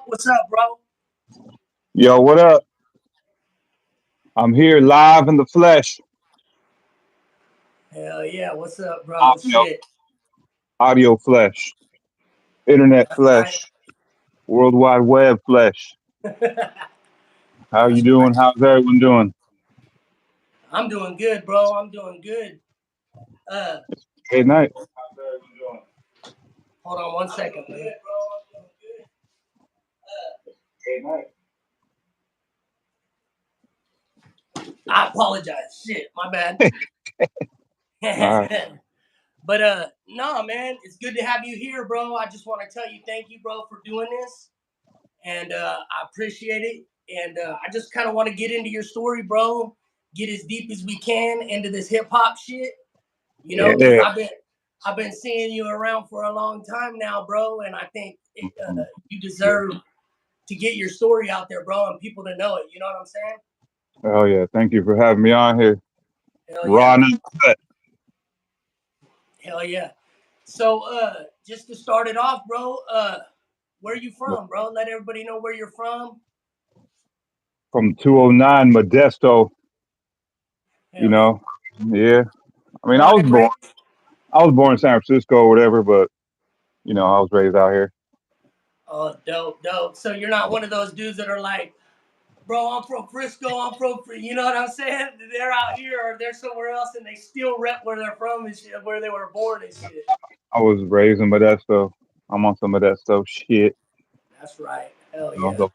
What's up, bro? Yo, what up? I'm here live in the flesh. Hell yeah, what's up, bro? Audio, Shit. audio flesh, internet That's right. flesh, World Wide Web flesh. How you That's doing? right. How's everyone doing? I'm doing good, bro. I'm doing good. Uh, Good night. hold on one second, man. I apologize. Shit, my bad. All right. But no, man, it's good to have you here, bro. I just want to tell you thank you, bro, for doing this, and I appreciate it. And I just kind of want to get into your story, bro. Get as deep as we can into this hip hop shit. Because Yeah. I've been seeing you around for a long time now, bro, and I think you deserve to get your story out there, bro, and people to know it. You know what I'm saying? Oh yeah. Thank you for having me on here. Hell Raw yeah, and uncut. hell yeah. So, just to start it off, bro, where you from, bro? Let everybody know where you're from. From 209 Modesto. You Hell yeah. know. Yeah. I mean, Born and raised. I was born in San Francisco or whatever, but I was raised out here. Oh, dope, dope. So you're not one of those dudes that are like, bro, I'm from Frisco. You know what I'm saying? They're out here or they're somewhere else and they still rep where they're from and shit, where they were born and shit. I was raised in Modesto. I'm on some Modesto shit. That's right. Hell You know, yeah.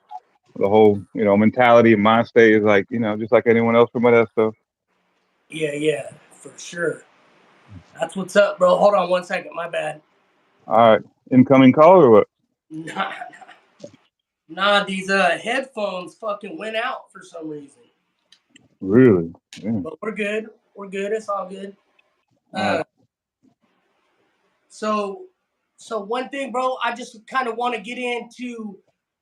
the whole mentality of my state is like just like anyone else from Modesto. Yeah, yeah, for sure. That's what's up, bro. Hold on one second. My bad. All right, incoming call or what? Nah, nah, these headphones fucking went out for some reason. Really? Yeah. But we're good. We're good. It's all good. All right. Uh, so, so one thing, bro, I just kind of want to get into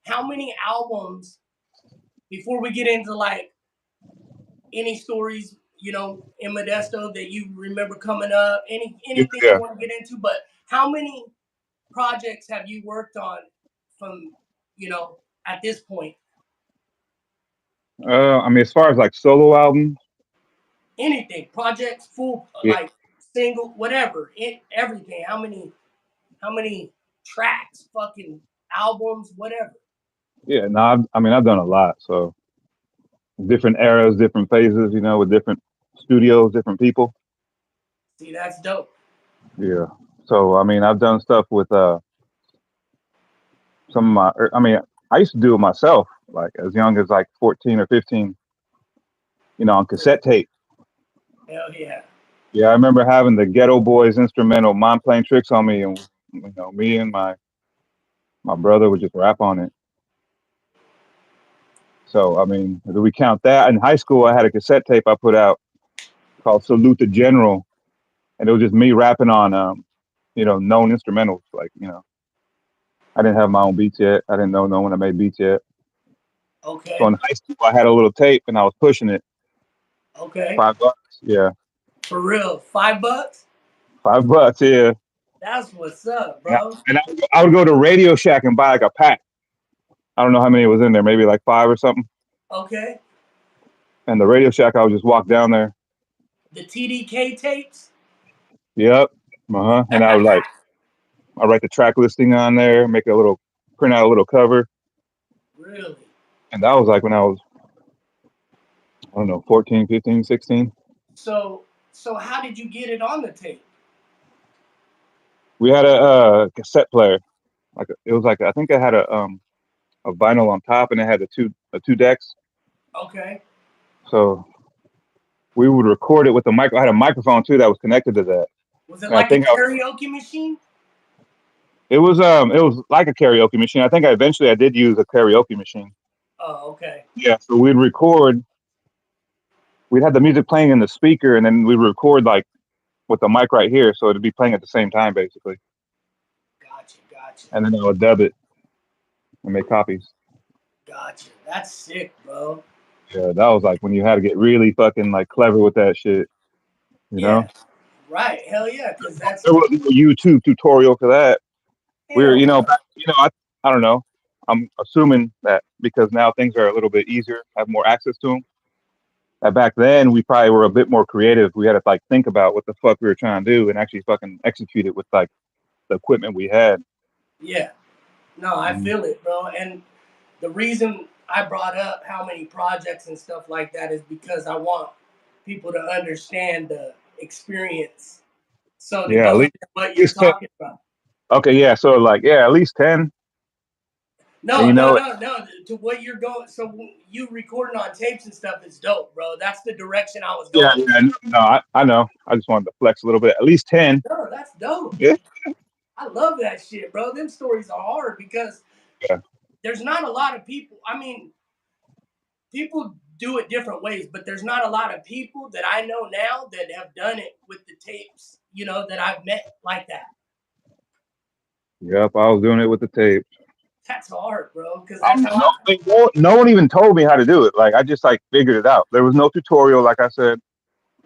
how many albums before we get into like any stories, in Modesto that you remember coming up, anything you Yeah. want to get into, but how many projects have you worked on from, at this point? I mean, as far as like solo albums, Anything, projects, full, yeah, like single, whatever, everything. How many tracks, fucking albums, whatever. yeah. No, I mean, I've done a lot. So different eras, different phases, with different studios, different people. See, that's dope. Yeah. So I mean, I've done stuff with some of I mean, I used to do it myself, like as young as like 14 or 15, on cassette tape. Hell yeah. Yeah, I remember having the Ghetto Boys instrumental "Mind Playing Tricks on Me," and me and my brother would just rap on it. So I mean, do we count that? In high school, I had a cassette tape I put out called "Salute the General," and it was just me rapping on known instrumentals. Like I didn't have my own beats yet. I didn't know no one that made beats yet. So Okay. in high school, I had a little tape and I was pushing it. Okay. $5. Yeah, For real. $5? $5. Yeah. That's what's up, And I, bro. and I would go to Radio Shack and buy like a pack. I don't know how many was in there, maybe like five or something. Okay. And the Radio Shack, I would just walk down there. The TDK tapes? Yep. Uh huh. And I write the track listing on there, make a little, print out a little cover. Really? And that was like when I was, I don't know, 14, 15, 16. So how did you get it on the tape? We had a cassette player. It was like I think I had a vinyl on top, and it had the two decks. Okay. So we would record it with a mic. I had a microphone too that was connected to that. Was it And I like a think karaoke machine? it was like a karaoke machine. I think I did use a karaoke machine. Oh, okay. Yeah. So we'd record. We'd have the music playing in the speaker, and then we'd record like with the mic right here, so it'd be playing at the same time basically. Gotcha, gotcha, And then I would dub it and make copies. gotcha. That's sick, bro. Yeah, that was like when you had to get really fucking like clever with that shit. You know, Yeah. Right. Hell yeah, because that's there was no YouTube tutorial for that. We were, hell no. I don't know. I'm assuming that because now things are a little bit easier, have more access to them. That back then we probably were a bit more creative. We had to like think about what the fuck we were trying to do and actually fucking execute it with like the equipment we had. Yeah. No, I Mhm. feel it, bro. And the reason I brought up how many projects and stuff like that is because I want people to understand the experience. So to Yeah, go into what at you're least 10. talking about. Okay, yeah. So like, yeah, at least 10. And No, you no, know, no, no. To what you're going. So you recording on tapes and stuff is dope, bro. That's the direction I was yeah, going. yeah. No, I know. I just wanted to flex a little bit. At least 10. No, that's dope. Yeah, I love that shit, bro. Them stories are hard because yeah, there's not a lot of people. I mean, people do it different ways, but there's not a lot of people that I know now that have done it with the tapes, that I've met like that. yep. I was doing it with the tape. That's hard, bro, because that's how No, I. like, no one even told me how to do it. Like I just like figured it out. There was no tutorial, like I said.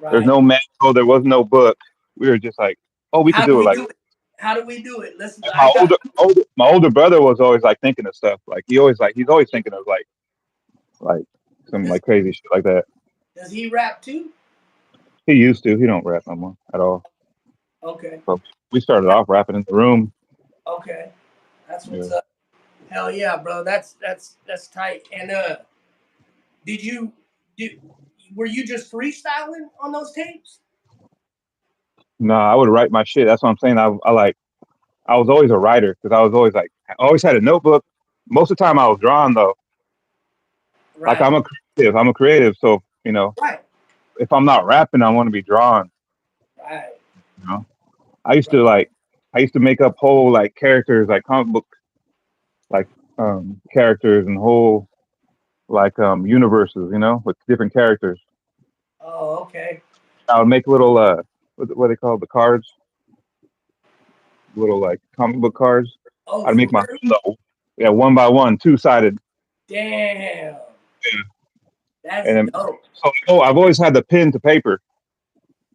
There's Right. no manual. There was no book. We were just like, oh, we could How do do it we like. do it? How do we do it? Listen, And I got. my older brother was always like thinking of stuff. Like he's always thinking of like some Does like crazy shit like that. does he rap too? He used to. He don't rap no more at all. Okay. But we started off rapping in the room. Okay. That's Yeah. what's up. Hell yeah, bro. That's tight. And did you did were you just freestyling on those tapes? No, I would write my shit. That's what I'm saying. I was always a writer because I was always like I always had a notebook. Most of the time I was drawing though. Like Right. I'm a creative. So Right. if I'm not rapping, I want to be drawing. Right. You know, I used to Right. like I used to make up whole like characters like comic book like characters and whole like universes. With different characters. Oh, okay. I would make little what they call the cards, little like comic book cards. Oh, I'd for make my real? own though. Yeah, one by one, two sided. Damn. That's And then, dope. so I've always had the pen to paper.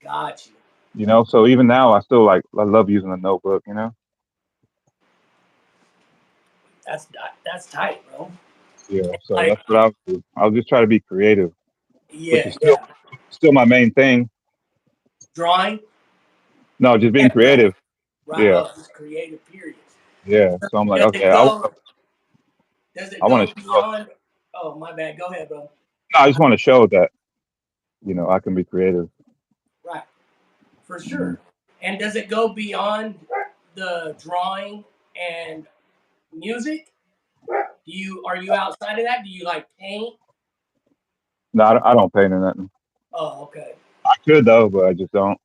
Got you. So even now I still like I love using a notebook. That's tight, bro. Yeah, so Like, that's what I'll do. I'll just try to be creative, which yeah, is yeah. still my main thing. Drawing. No, just being Yeah, drawing. creative. Right. Yeah, Oh, just creative. Period. yeah. So I'm like, Does okay, it go? Does it I want go to show. beyond? Oh, my bad. Go ahead, bro. No, I just want to show that I can be creative. Right. For Mhm. sure. And does it go beyond the drawing and music? Are you outside of that? Do you like paint? No, I don't paint or nothing. Oh, okay. I could though, but I just don't.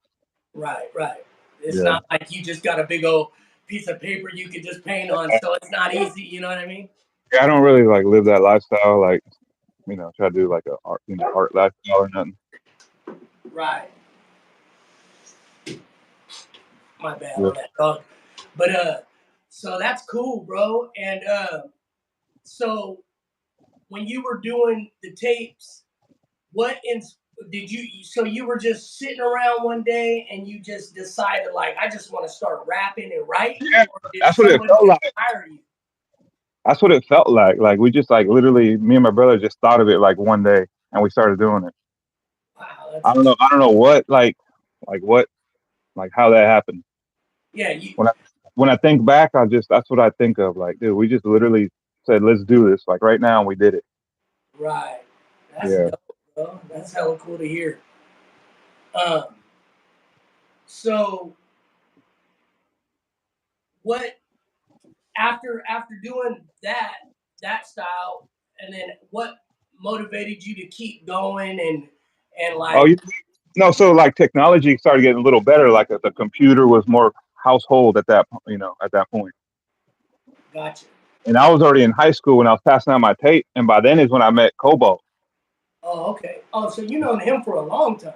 Right, right. It's Yeah, not like you just got a big old piece of paper you could just paint on, so it's not easy. You know what I mean? I don't really like live that lifestyle. Like try to do like a art, art lifestyle or nothing. Right. My bad Yeah. on that dog. But so that's cool, bro. And so when you were doing the tapes, what in did you? So you were just sitting around one day and you just decided like I just want to start rapping and writing, Yeah, or did that's what it someone felt like. inspire you? That's what it felt like. Like we just like literally, me and my brother just thought of it like one day, and we started doing it. Wow, I that's don't know. I don't know what like what like how that happened. yeah. You When I when I think back, that's what I think of. Like, dude, we just literally said, let's do this. Like right now, and we did it. right. That's Yeah. dope, bro. That's hella cool to hear. Um, so what after doing that style, and then what motivated you to keep going and Oh, like no. So like technology started getting a little better. Like the computer was more household at at that point. gotcha. And I was already in high school when I was passing out my tape, and by then is when I met Cobalt. Oh, okay. Oh, so you known him for a long time.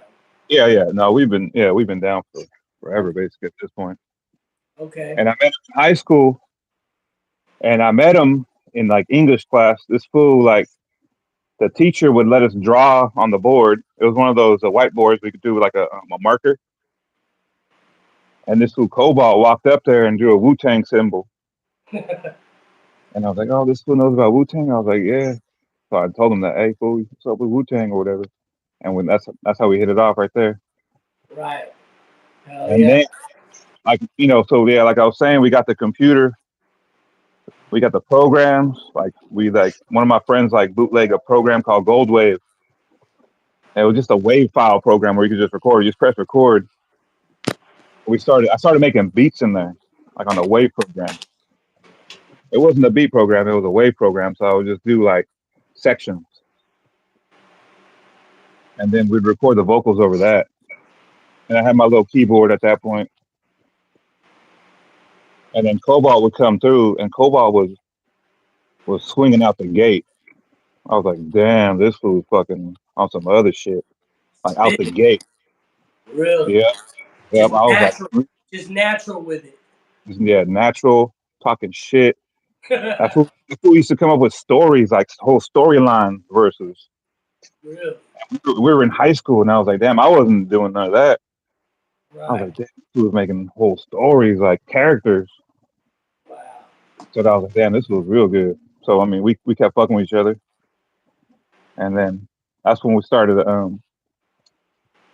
Yeah, yeah. No, we've been down for forever Okay. basically at this point. Okay. And I met him in high school, and I met him in like English class. This fool, like the teacher would let us draw on the board. It was one of those whiteboards we could do with like a marker. And this fool Cobalt walked up there and drew a Wu Tang symbol. And I was like, oh, this fool knows about Wu Tang. I was like, yeah. So I told him that, hey, fool, what's up with Wu Tang or whatever. And when that's how we hit it off right there. Right. Hell And yeah. then like so yeah, like I was saying, we got the computer, we got the programs. Like we like one of my friends like bootleg a program called Gold Wave. And it was just a wave file program where you could just record. You just press record. I started making beats in there, like on the wave program. It wasn't a beat program, it was a wave program. So I would just do like sections, and then we'd record the vocals over that. And I had my little keyboard at that point, and then Cobalt would come through, and Cobalt was swinging out the gate. I was like, damn, this fool's fucking on some other shit, like out the Spit. gate. Really. Yeah, yep. Just I was like, natural. Just natural with it. yeah, natural talking shit. That's who used to come up with stories, like whole storyline verses. Really. We were in high school, and I was like, damn, I wasn't doing none of that. I was Right. like, damn, he was making whole stories, like characters. Wow. So I was like, damn, this was real good. So I mean, we kept fucking with each other, and then that's when we started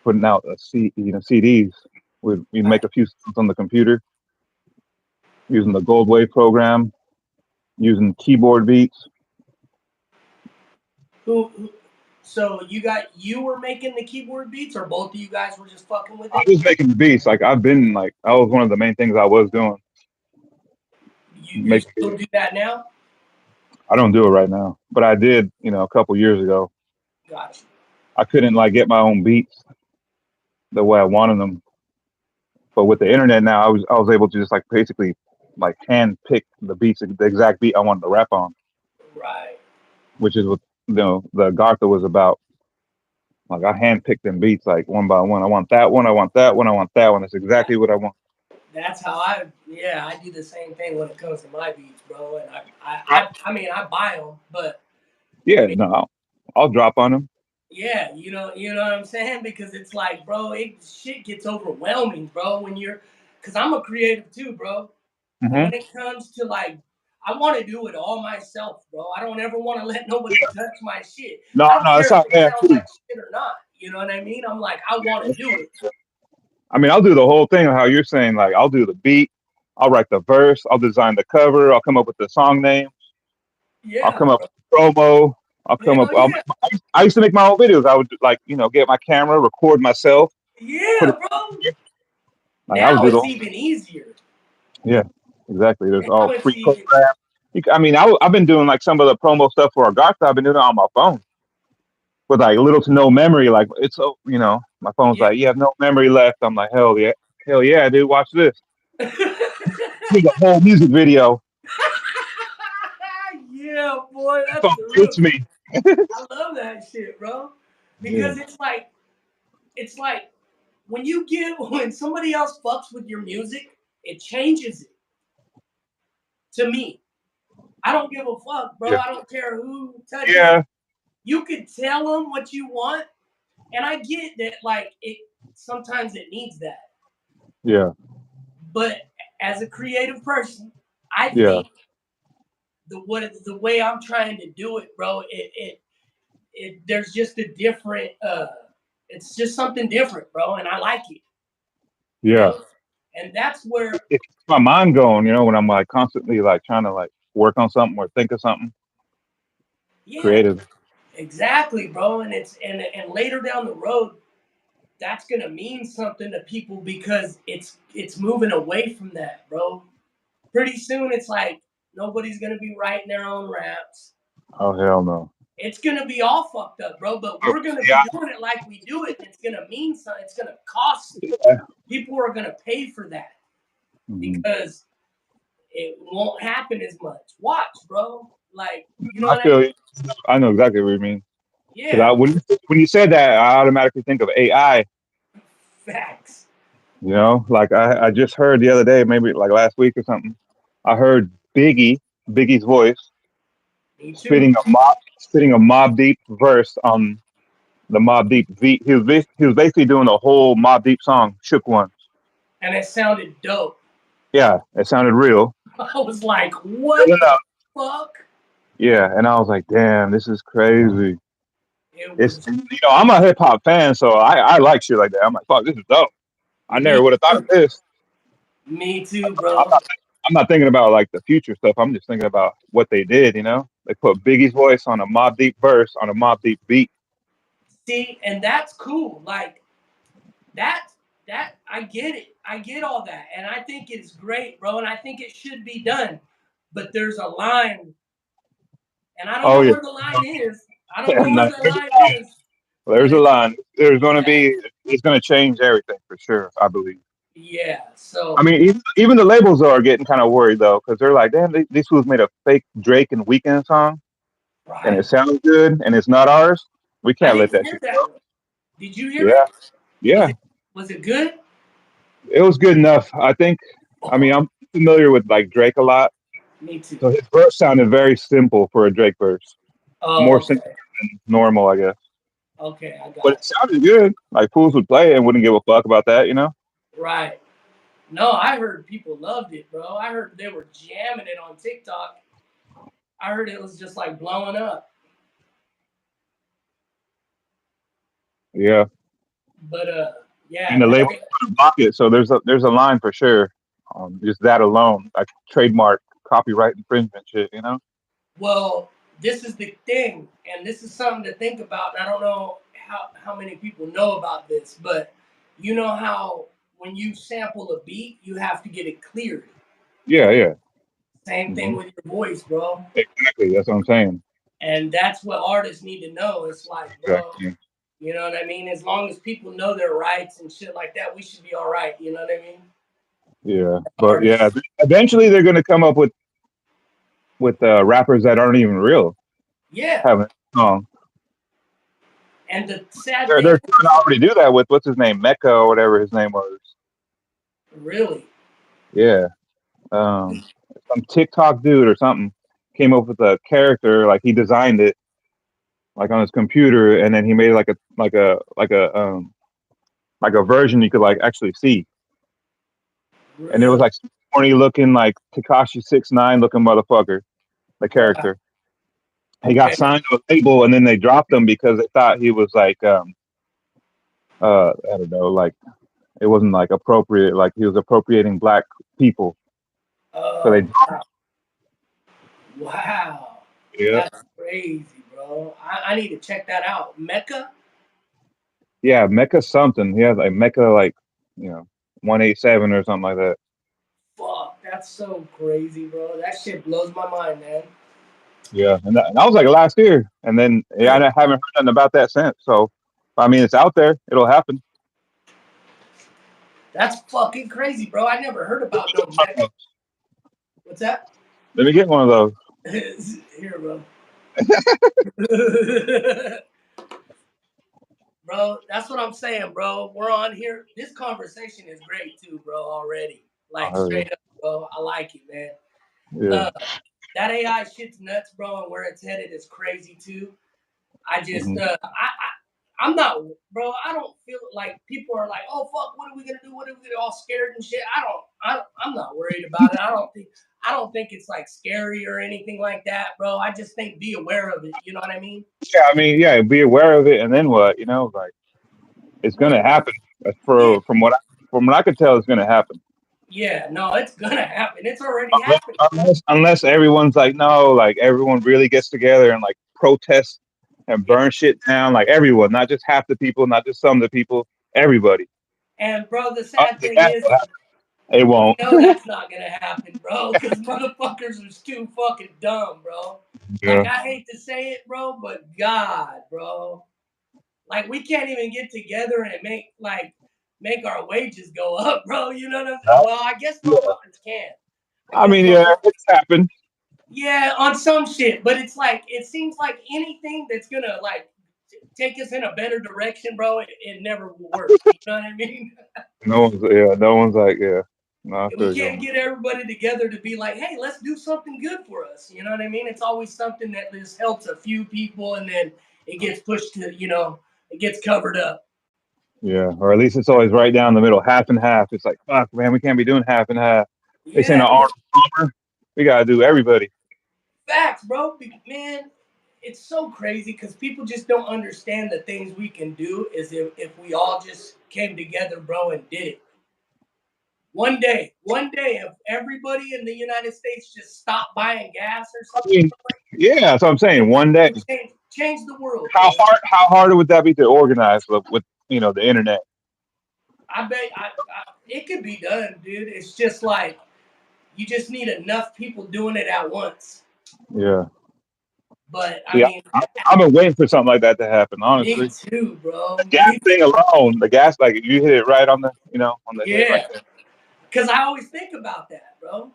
putting out CDs. We'd make Right. a few songs on the computer using the Gold Wave program, using keyboard beats. Who so you were making the keyboard beats, or both of you guys were just fucking with I it? was making the beats. Like I've been like that was one of the main things I was doing. You Making still beats. do that now? I don't do it right now, but I did, a couple years ago. Gotcha. I couldn't like get my own beats the way I wanted them, but with the internet now, I was able to just like basically like hand pick the beats, the exact beat I wanted to rap on, Right. which is what the Gartha was about. Like I hand picked them beats like one by one. I want that one. I want that one. I want that one. That's That exactly what I want. that's how yeah, I do the same thing when it comes to my beats, bro. And I, I mean I buy them, but I yeah, mean no, I'll drop on them. yeah, you know what I'm saying? Because it's like, bro, shit gets overwhelming, bro, when you're, because I'm a creative too, bro. And Hmm. when it comes to like, I want to do it all myself, bro. I don't ever want to let nobody touch my shit. No, I don't no, care that's if how it I am sounds too. like shit or not. You know what I mean? I'm like, I want to do it. I mean, I'll do the whole thing. How you're saying, like I'll do the beat, I'll write the verse, I'll design the cover, I'll come up with the song name, I'll Yeah, come up bro. with the promo, I'll come up. Hell yeah. I used to make my own videos. I would like get my camera, record myself, put Yeah, it bro. like I would Now do the it's whole even easier. yeah, exactly. There's Now all it's even, pre-programmed. I mean, I've been doing like some of the promo stuff for Agartha. I've been doing it on my phone with like little to no memory. Like it's so my phone's yeah. like you have no memory left. I'm like hell yeah, dude, watch this. Make a whole music video. Yeah, boy, My that's phone the real. shoots me. I love that shit, bro. Yeah, Because it's like when you give when somebody else fucks with your music, it changes it to me. I don't give a fuck, bro. yeah, I don't care who touches it. yeah, You could tell them what you want, and I get that. Like it, sometimes it needs that. yeah, But as a creative person, I yeah, think the way I'm trying to do it, bro. It there's just a different. It's just something different, bro, and I like it. You yeah. know, and that's where It keeps my mind going. When I'm like constantly like trying to like work on something or think of something yeah, creative. exactly, bro. And and later down the road, that's gonna mean something to people because it's moving away from that, bro. Pretty soon, it's like nobody's gonna be writing their own raps. Oh hell no. It's gonna be all fucked up, bro. But Oh, we're gonna be yeah. doing it like we do it, and it's gonna mean something. It's gonna cost. People are gonna pay for that Mhm. because it won't happen as much. Watch, bro. Like, you know I what I feel mean? you. I know exactly what you mean. Because Yeah, when you said that, I automatically think of AI. facts. Like I just heard the other day, maybe like last week or something. I heard Biggie's voice Me too. spitting a Mob Deep verse on the Mob Deep beat. He was basically doing the whole Mob Deep song, "Shook Ones." And it sounded dope. Yeah, it sounded real, I was like, what real the enough. fuck? Yeah, and I was like, damn, this is crazy. It It's was I'm a hip hop fan, so I like shit like that. I'm like, fuck, this is dope. I never me would have thought of too. this. Me too, I'm bro. not I'm not thinking about like the future stuff. I'm just thinking about what they did. They put Biggie's voice on a Mobb Deep verse on a Mobb Deep beat. See, and that's cool. Like that that I get it. I get all that. And I think it's great, bro. And I think it should be done. But there's a line, and I don't Oh know yeah, where the line is. I don't know no, where the line is, but there's a it's line. There's going to yeah, be. It's going to change everything for sure. I believe. yeah. I So mean, even the labels are getting kind of worried though, because they're like, damn, these fools made a fake Drake and Weeknd song, and it right. sounds good, and it's not ours. We I can't let didn't that hear shit go. that one. Did you hear Yeah, it? Was yeah, it was it good? it was good enough. I think. I mean, I'm familiar with like Drake a lot, Me too. so his verse sounded very simple for a Drake verse, Oh, more simple okay. than normal, I guess. Okay, I But got it sounded good. Like fools would play it and wouldn't give a fuck about that. you. Right. No, I heard people loved it, bro. I heard they were jamming it on TikTok. I heard it was just like blowing up. Yeah, But yeah, and the that label block it, so there's a line for sure. Just that alone, like trademark, copyright infringement shit. well, this is the thing, and this is something to think about. And I don't know how many people know about this, but you know how when you sample a beat, you have to get it cleared. Yeah, yeah, Same thing hmm with your voice, bro. exactly. That's what I'm saying. And that's what artists need to know. It's like, bro, Exactly. you know what I mean? As long as people know their rights and shit like that, we should be all right. You know what I mean? Yeah, but yeah, Artists. eventually they're gonna come up with rappers that aren't even real Yeah. having a song. And the sad They're thing they're trying to is, already do that with what's his name, Mecca or whatever his name was. really, Yeah, some TikTok dude or something came up with a character, like he designed it like on his computer, and then he made like a version you could like actually see, and it was really, like corny looking like Takashi 6ix9ine looking motherfucker, the wow. character. He got Okay. signed to a label, and then they dropped him because they thought he was like I don't know, like it wasn't like appropriate, like he was appropriating black people. So they Oh, wow. Wow. yeah That's crazy, bro. I need to check that out. Mecca? yeah Mecca something. He has like Mecca like 187 or something like that. Fuck, that's so crazy, bro. That shit blows my mind, man. Yeah, and that was like last year, and then yeah, I haven't heard nothing about that since. So, I mean, it's out there; it'll happen. That's fucking crazy, bro. I never heard about no Mecca. What's that? Let me get one of those. Here, bro. Bro, that's what I'm saying, bro. We're on here. This conversation is great too, bro, already. Like Oh, straight up, bro. I like it, man. yeah, Uh that AI shit's nuts, bro, and where it's headed is crazy too. I just hmm I'm not, bro. I don't feel like people are like, oh fuck, what are we gonna do? What are we gonna do? All scared and shit. I'm not worried about it. I don't think it's like scary or anything like that, bro. I just think be aware of it. You know what I mean? yeah. I mean, yeah, be aware of it, and then what? Like it's What? gonna happen. Yeah, From what I could tell, it's gonna happen. yeah. No, it's gonna happen. It's already happening. Unless everyone's like, no, like everyone really gets together and like protest and Yeah. burn shit down, like everyone, not just half the people, not just some of the people, everybody. And bro, the Other sad than thing that, is, it we won't. know that's not gonna happen, bro, because motherfuckers are too fucking dumb, bro. Like Yeah. I hate to say it, bro, but God, bro. Like we can't even get together and make our wages go up, bro. You know what I'm saying? Well, I guess motherfuckers can. I I guess mean, yeah, motherfuckers, it's happened. yeah, on some shit. But it's like it seems like anything that's gonna like take us in a better direction, bro. It never will work. You know what I mean? No one's like, yeah. No, I We feel you on can't that. get everybody together to be like, hey, let's do something good for us. You know what I mean? It's always something that just helps a few people, and then it gets pushed to, it gets covered up. Yeah, or at least it's always right down the middle, half and half. It's like, fuck, man, we can't be doing half and half. They saying an Yeah, Arnold Palmer, we gotta do everybody. Facts, bro. Man, it's so crazy because people just don't understand the things we can do is if we all just came together, bro, and did it. One day, if everybody in the United States just stopped buying gas or I something, mean, yeah, that's what I'm saying. it One day, would change the world, how bro. hard would that be to organize with the internet? I bet it could be done, dude. It's just like you just need enough people doing it at once. Yeah. But I See, mean, I've been waiting for something like that to happen. me Honestly, too, the bro. gas Me thing too. alone, the gas, like you hit it right on the on the head right Yeah, there. because I always think about that, bro.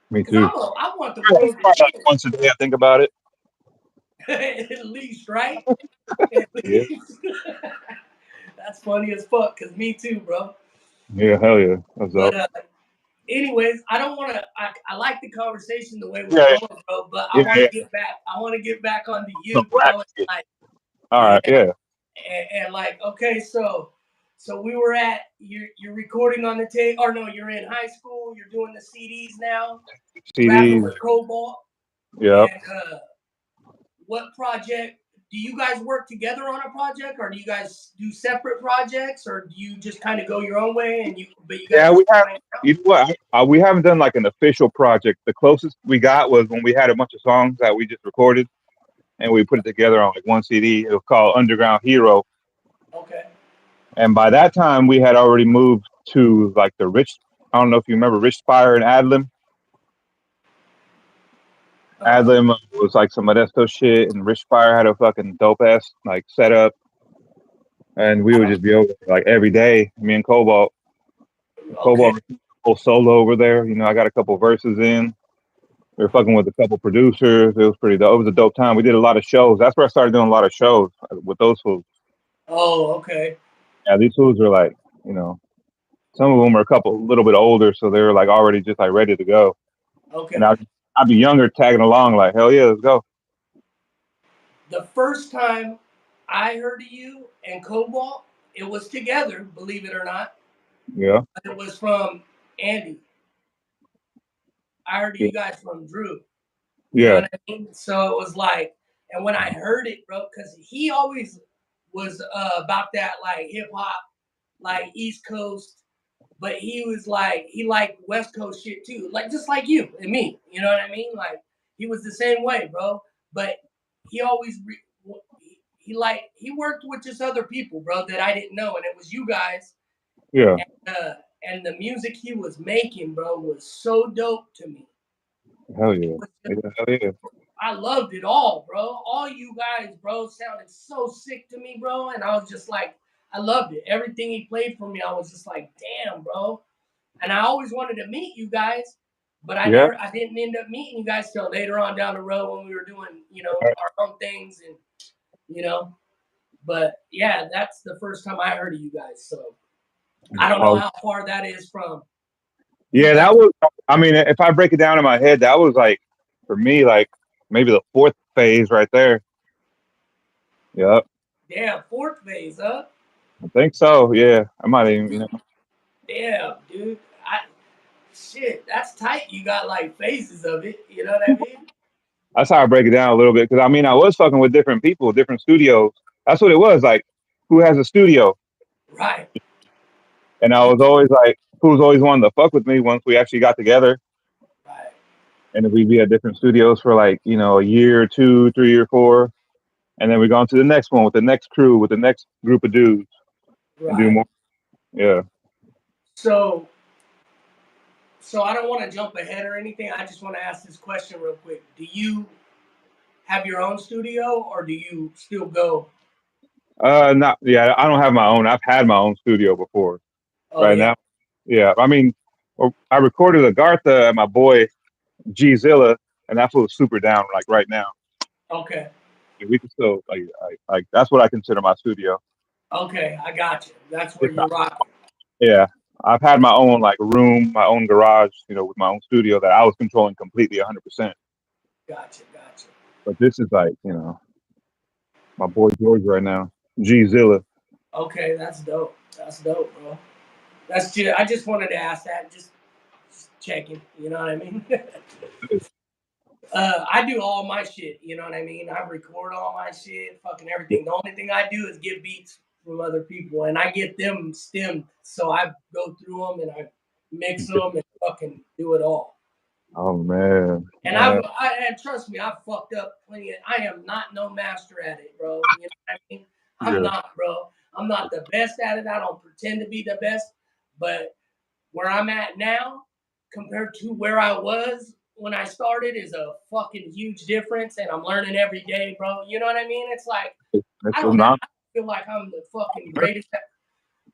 Me Because too. I want the Probably world to like hear once a day I think about it. at least, right? At Yeah. least. That's funny as fuck. Cause me too, bro. Yeah. Hell yeah. That's But dope. anyways, I don't want to. I like the conversation the way we're Yeah. going, bro. But I Yeah. want to Yeah. get back. I want to get back onto No you, black bro. shit. Like, All yeah, right. Yeah. and like, okay, so we were at you're recording on the tape, or no, you're in high school. You're doing the CDs now, rapping CDs. with Cobalt, Yep. and what project? Do you guys work together on a project, or do you guys do separate projects, or do you just kind of go your own way and but you guys Yeah. are We still have. hanging out? You know what? We haven't done like an official project. The closest we got was when we had a bunch of songs that we just recorded and we put it together on like one CD. It was called Underground Hero. Okay. And by that time, we had already moved to like the Rich. I don't know if you remember Rich Spire and Adlam. Uh, Adlam was like some Modesto shit, and Rich Spire had a fucking dope ass like setup, and we would just be over there, like every day. Me and Cobalt, okay. Cobalt whole solo over there. I got a couple verses in. We were fucking with a couple producers. It was pretty dope. It was a dope time. We did a lot of shows. That's where I started doing a lot of shows with those fools. Oh, okay. Yeah, these fools were like, you know, some of them are a little bit older, so they were like already just like ready to go. And Okay. I'd be younger, tagging along, like, hell yeah, let's go. The first time I heard of you and Cobalt, it was together, believe it or not. Yeah, But it was from Andy. I heard of yeah, you guys from Drew. You know yeah, what I mean? So it was like, and when I heard it, bro, because he always was about that like hip hop, like East Coast, but he was like he liked West Coast shit too, like just like you and me. You know what I mean? Like he was the same way, bro. But he always he worked with just other people, bro, that I didn't know, and it was you guys. yeah. And the music he was making, bro, was so dope to me. Hell It yeah. was just, Yeah, hell yeah. I loved it all, bro. All you guys, bro, sounded so sick to me, bro. And I was just like, I loved it. Everything he played for me, I was just like, damn, bro. And I always wanted to meet you guys, but Yeah. I didn't end up meeting you guys till later on down the road when we were doing, our own things and you know. But yeah, that's the first time I heard of you guys. So I don't know Oh, how far that is from you yeah, guys. that was, I mean, if I break it down in my head, that was like, for me, like maybe the fourth phase right there. Yep. Damn, fourth phase, huh? I think so. Yeah. I might even. Damn, dude. Shit, that's tight. You got like phases of it. You know what I mean? That's how I break it down a little bit. Cause I mean, I was fucking with different people, different studios. That's what it was. Like, who has a studio? Right. And I You was always like, who's always wanted to fuck with me once we actually got together. right. And then we'd be at different studios for like, a year, 2, 3, or 4. And then we go on to the next one with the next crew, with the next group of dudes and do Right. more. Yeah. So so I don't want to jump ahead or anything. I just want to ask this question real quick. Do you have your own studio or do you still go? Not, yeah, I don't have my own. I've had my own studio before. Oh Right yeah. now. Yeah. I mean, I recorded Agartha and my boy G Zilla, and that fool's super down like right now. Okay. We can still like that's what I consider my studio. Okay. I got you. That's where It's you're rocking. Yeah, I've had my own like room, my own garage, with my own studio that I was controlling completely 100%. Gotcha. Gotcha. But this is like, my boy George right now, G Zilla. Okay, that's dope. That's dope, bro. That's just I just wanted to ask that, just checking. You know what I mean? I do all my shit. You know what I mean? I record all my shit, fucking everything. The only thing I do is get beats from other people, and I get them stemmed. So I go through them and I mix them and fucking do it all. Oh man, And man. and trust me, I've fucked up plenty. I am not no master at it, bro. You know what I mean? I'm Yeah, not, bro. I'm not the best at it. I don't pretend to be the best, but where I'm at now compared to where I was when I started is a fucking huge difference, and I'm learning every day, bro. You know what I mean? It's like it's I a don't non. feel like I'm the fucking greatest at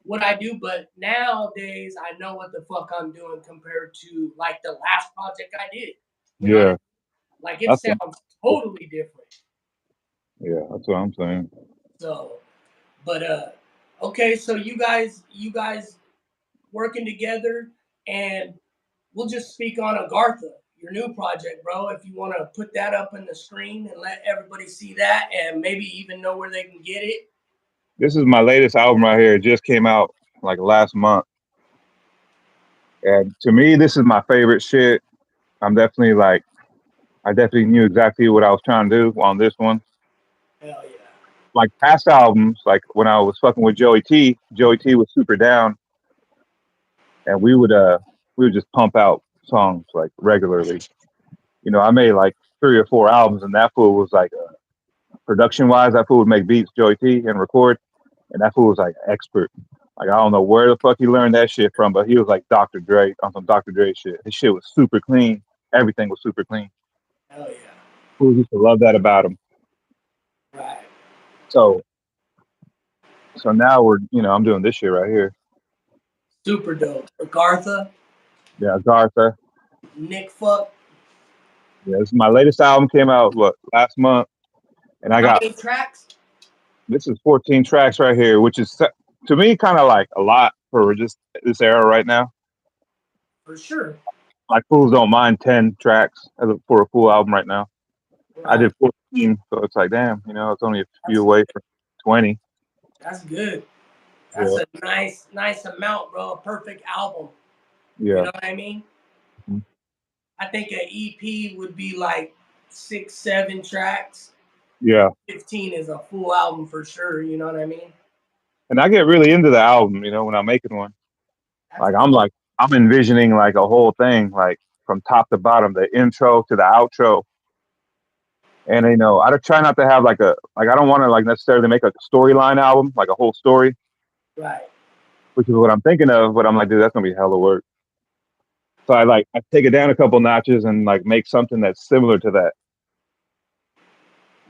what I do, but nowadays I know what the fuck I'm doing compared to like the last project I did. You know what I mean? Yeah, Like it that's what sounds totally different. yeah, that's what I'm saying. So, but okay, so you guys working together, and we'll just speak on Agartha, your new project, bro. If you want to put that up on the screen and let everybody see that, and maybe even know where they can get it. This is my latest album right here. It just came out like last month, and to me, this is my favorite shit. I'm definitely like, I definitely knew exactly what I was trying to do on this one. Hell yeah, Like past albums, like when I was fucking with Joey T, Joey T was super down, and we would just pump out songs like regularly. You know, I made like 3 or 4 albums, and that fool was like production wise, that fool would make beats, Joey T, and record, and that fool was like expert. Like I don't know where the fuck he learned that shit from, but he was like Dr. Dre on some Dr. Dre shit. His shit was super clean. Everything was super clean. hell yeah, Fools used to love that about him. right, So so now I'm doing this shit right here. super dope. Agartha, Yeah, Gartha. Nick Fuck. Yeah, this is my latest album. Came out what last month, and I How got many tracks? this is 14 tracks right here, which is to me kind of like a lot for just this era right now. For sure. Like fools don't mind 10 tracks for a full album right now. I Right. did 14, so it's like damn, it's only a few That's away from 20. that's good. That's Yeah, a nice amount, bro. A perfect album. You yeah, know what I mean? mhm, I think an EP would be like 6, 7 tracks. yeah. 15 is a full album for sure. You know what I mean? And I get really into the album, when I'm making one. That's Like dope. I'm envisioning like a whole thing, like from top to bottom, the intro to the outro. And I don't try not to have like I don't want to like necessarily make like a storyline album, like a whole story, Right. which is what I'm thinking of. But I'm like, dude, that's gonna be hella work. So I take it down a couple notches and like make something that's similar to that.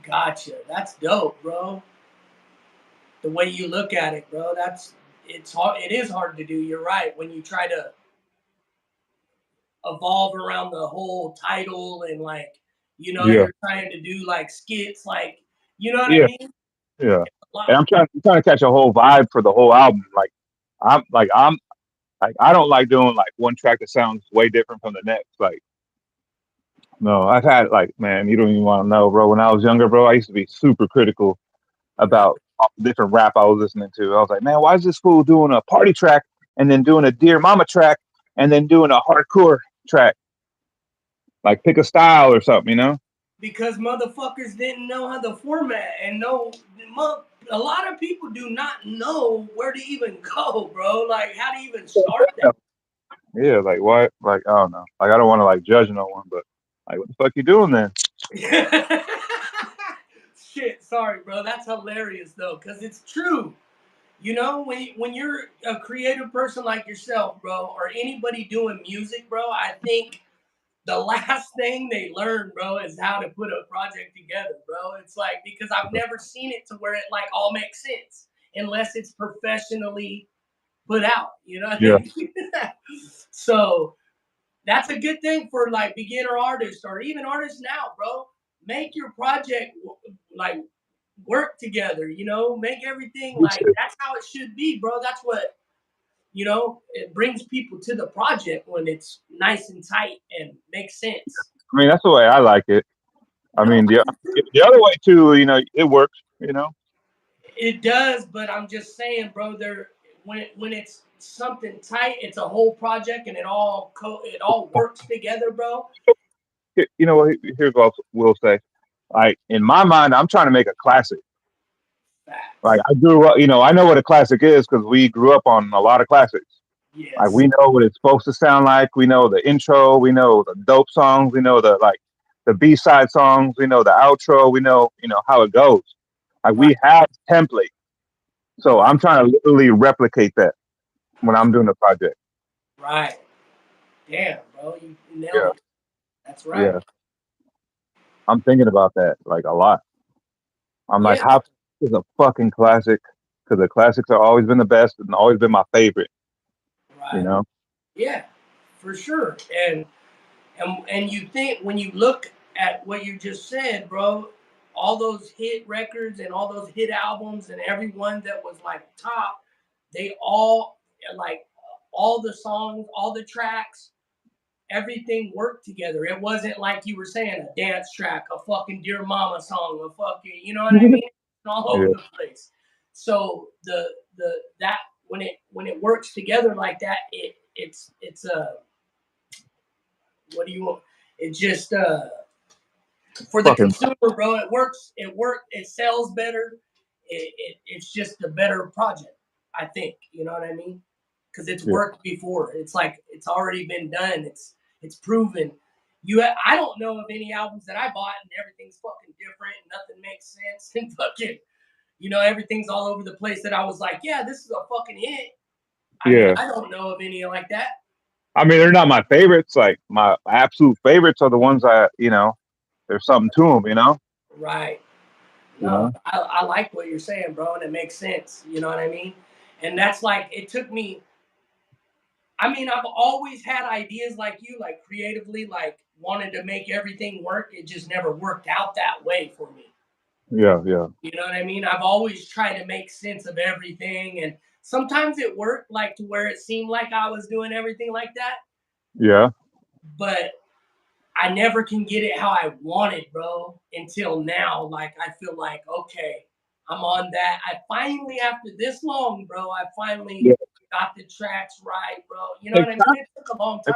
Gotcha. That's dope, bro. The way you look at it, bro. It's hard. It is hard to do. You're right. When you try to evolve around the whole title and like, Yeah, you're trying to do like skits, like, you know what I yeah, mean? yeah. A lot. And I'm trying to catch a whole vibe for the whole album. I'm like I don't like doing like one track that sounds way different from the next. Like no, I've had like man, you don't even want to know, bro. When I was younger, bro, I used to be super critical Right. about all the different rap I was listening to. I was like, man, why is this fool doing a party track and then doing a Dear Mama track and then doing a hardcore track? Like pick a style or something. Because motherfuckers didn't know how to format and know a lot of people do not know where to even go, bro. Like how to even start that. Yeah, like what? Like I don't know. Like I don't want to like judge no one, but like what the fuck you doing then? Shit, sorry, bro. That's hilarious though, because it's true. When you're a creative person like yourself, bro, or anybody doing music, bro, I think the last thing they learn, bro, is how to put a project together, bro. It's like because I've never seen it to where it like all makes sense unless it's professionally put out. You know what I Yeah, mean? So that's a good thing for like beginner artists or even artists now, bro. Make your project like work together. Make everything me like too. that's how it should be, bro. That's what it brings people to the project when it's nice and tight and makes sense. I mean that's the way I like it. I No, mean the it's true. the other way too, it works. It does, but I'm just saying, bro. When it's something tight, it's a whole project, and it all works together, bro. You know what? Here's what I will say. Like in my mind, I'm trying to make a classic. Like Facts. I grew up, I know what a classic is because we grew up on a lot of classics. Like we Yes. know what it's supposed to sound like. We know the intro. We know the dope songs. We know the B-side songs. We know the outro. We know how it goes. Like Right. we have template. So Right. I'm trying to literally replicate that when I'm doing a project. Right. Damn, bro, you nailed Yeah, it. That's right. yeah. I'm thinking about that like a lot. I'm like, Yeah. how is a fucking classic? Because the classics have always been the best and always been my favorite. You Right. know? Yeah. For sure. And you think when you look at what you just said, bro, all those hit records and all those hit albums and everyone that was like top, they all like all the songs, all the tracks, everything worked together. It wasn't like you were saying a dance track, a fucking Dear Mama song, a fucking, you know what I mean? All over Yeah, the place. So the that when it works together like that, it's a what do you want? It just for the fucking consumer, bro, it works. It works. It sells better. It's just a better project, I think. You know what I mean? Because it's yeah, worked before. It's like it's already been done. It's proven. I don't know of any albums that I bought and everything's fucking different. Nothing makes sense and fucking everything's all over the place. That I was like, yeah, this is a fucking hit. I mean, yeah. I don't know of any like that. I mean, they're not my favorites. Like my absolute favorites are the ones there's something to them. Right. You No, know. I like what you're saying, bro, and it makes sense. You know what I mean? And that's like it took me. I mean, I've always had ideas like you, like creatively, like wanted to make everything work. It just never worked out that way for me. Yeah, yeah, You know what I mean? I've always tried to make sense of everything, and sometimes it worked, like to where it seemed like I was doing everything like that. yeah. But I never can get it how I want it, bro, until now. Like I feel like, okay, I'm on that. I finally, after this long, bro, I finally Yeah. got the tracks right, bro. You know what I mean? Exactly. It took a long time.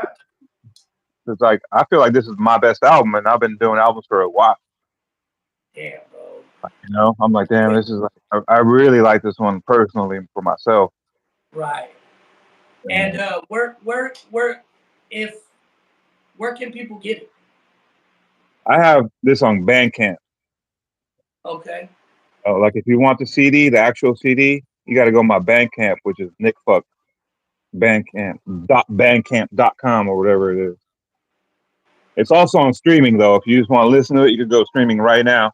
It's like I feel like this is my best album, and I've been doing albums for a while. Damn, bro. I'm like, damn, Yeah, this is like I really like this one personally for myself. right. And And if where can people get it? I have this on Bandcamp. Okay. Like if you want the CD, the actual CD, you got to go on my Bandcamp, which is Nick Fuck Bandcamp.com or whatever it is. It's also on streaming though. If you just want to listen to it, you can go streaming right now.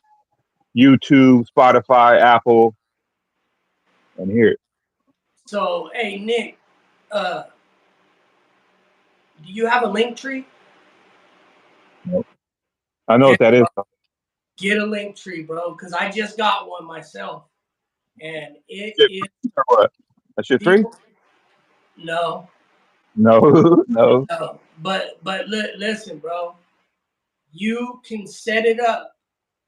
YouTube, Spotify, Apple, and hear it. So, hey, Nick, uh, do you have a link tree? I know Get what that is. get a link tree, bro, because I just got one myself, and it Shit is free or what? That shit free? people. No, No, no. no, but listen, bro, you can set it up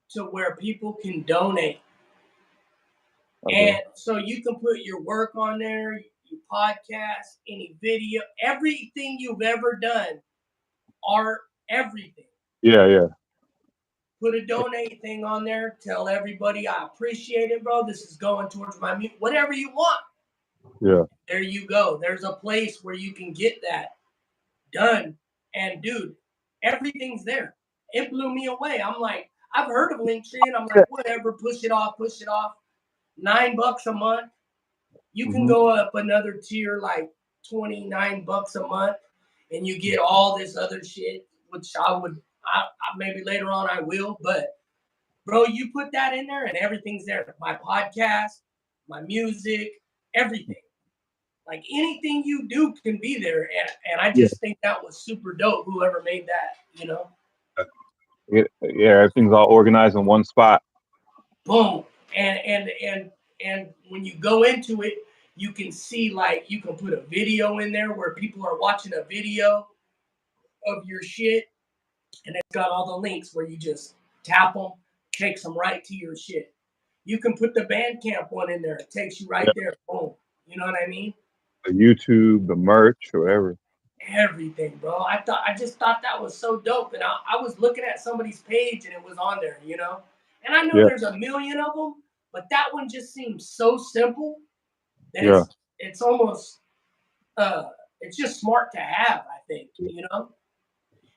to where people can donate, Okay. and so you can put your work on there, your podcast, any video, everything you've ever done, art, everything. Yeah, yeah, Put a donate thing on there. Tell everybody I appreciate it, bro. This is going towards my music. Whatever you want. yeah, There you go. There's a place where you can get that done. And dude, everything's there. It blew me away. I'm like, I've heard of Linktree, and I'm like, whatever, push it off, push it off. $9 a month. You can hmm go up another tier, like $29 a month, and you get all this other shit, which maybe later on I will, but bro, you put that in there and everything's there. My podcast, my music, everything. Like anything you do can be there. And I yeah. just think that was super dope, whoever made that. Yeah, everything's all organized in one spot. Boom. And when you go into it, you can see like you can put a video in there where people are watching a video of your shit, and it's got all the links where you just tap them, takes them right to your shit. You can put the Bandcamp one in there. It takes you right Yeah, there. Boom. You know what I mean? the YouTube, the merch, whatever. everything, bro. I just thought that was so dope, and I was looking at somebody's page and it was on there, you know. And I know Yeah, there's a million of them, but that one just seems so simple that yeah, it's almost uh it's just smart to have, I think, you know.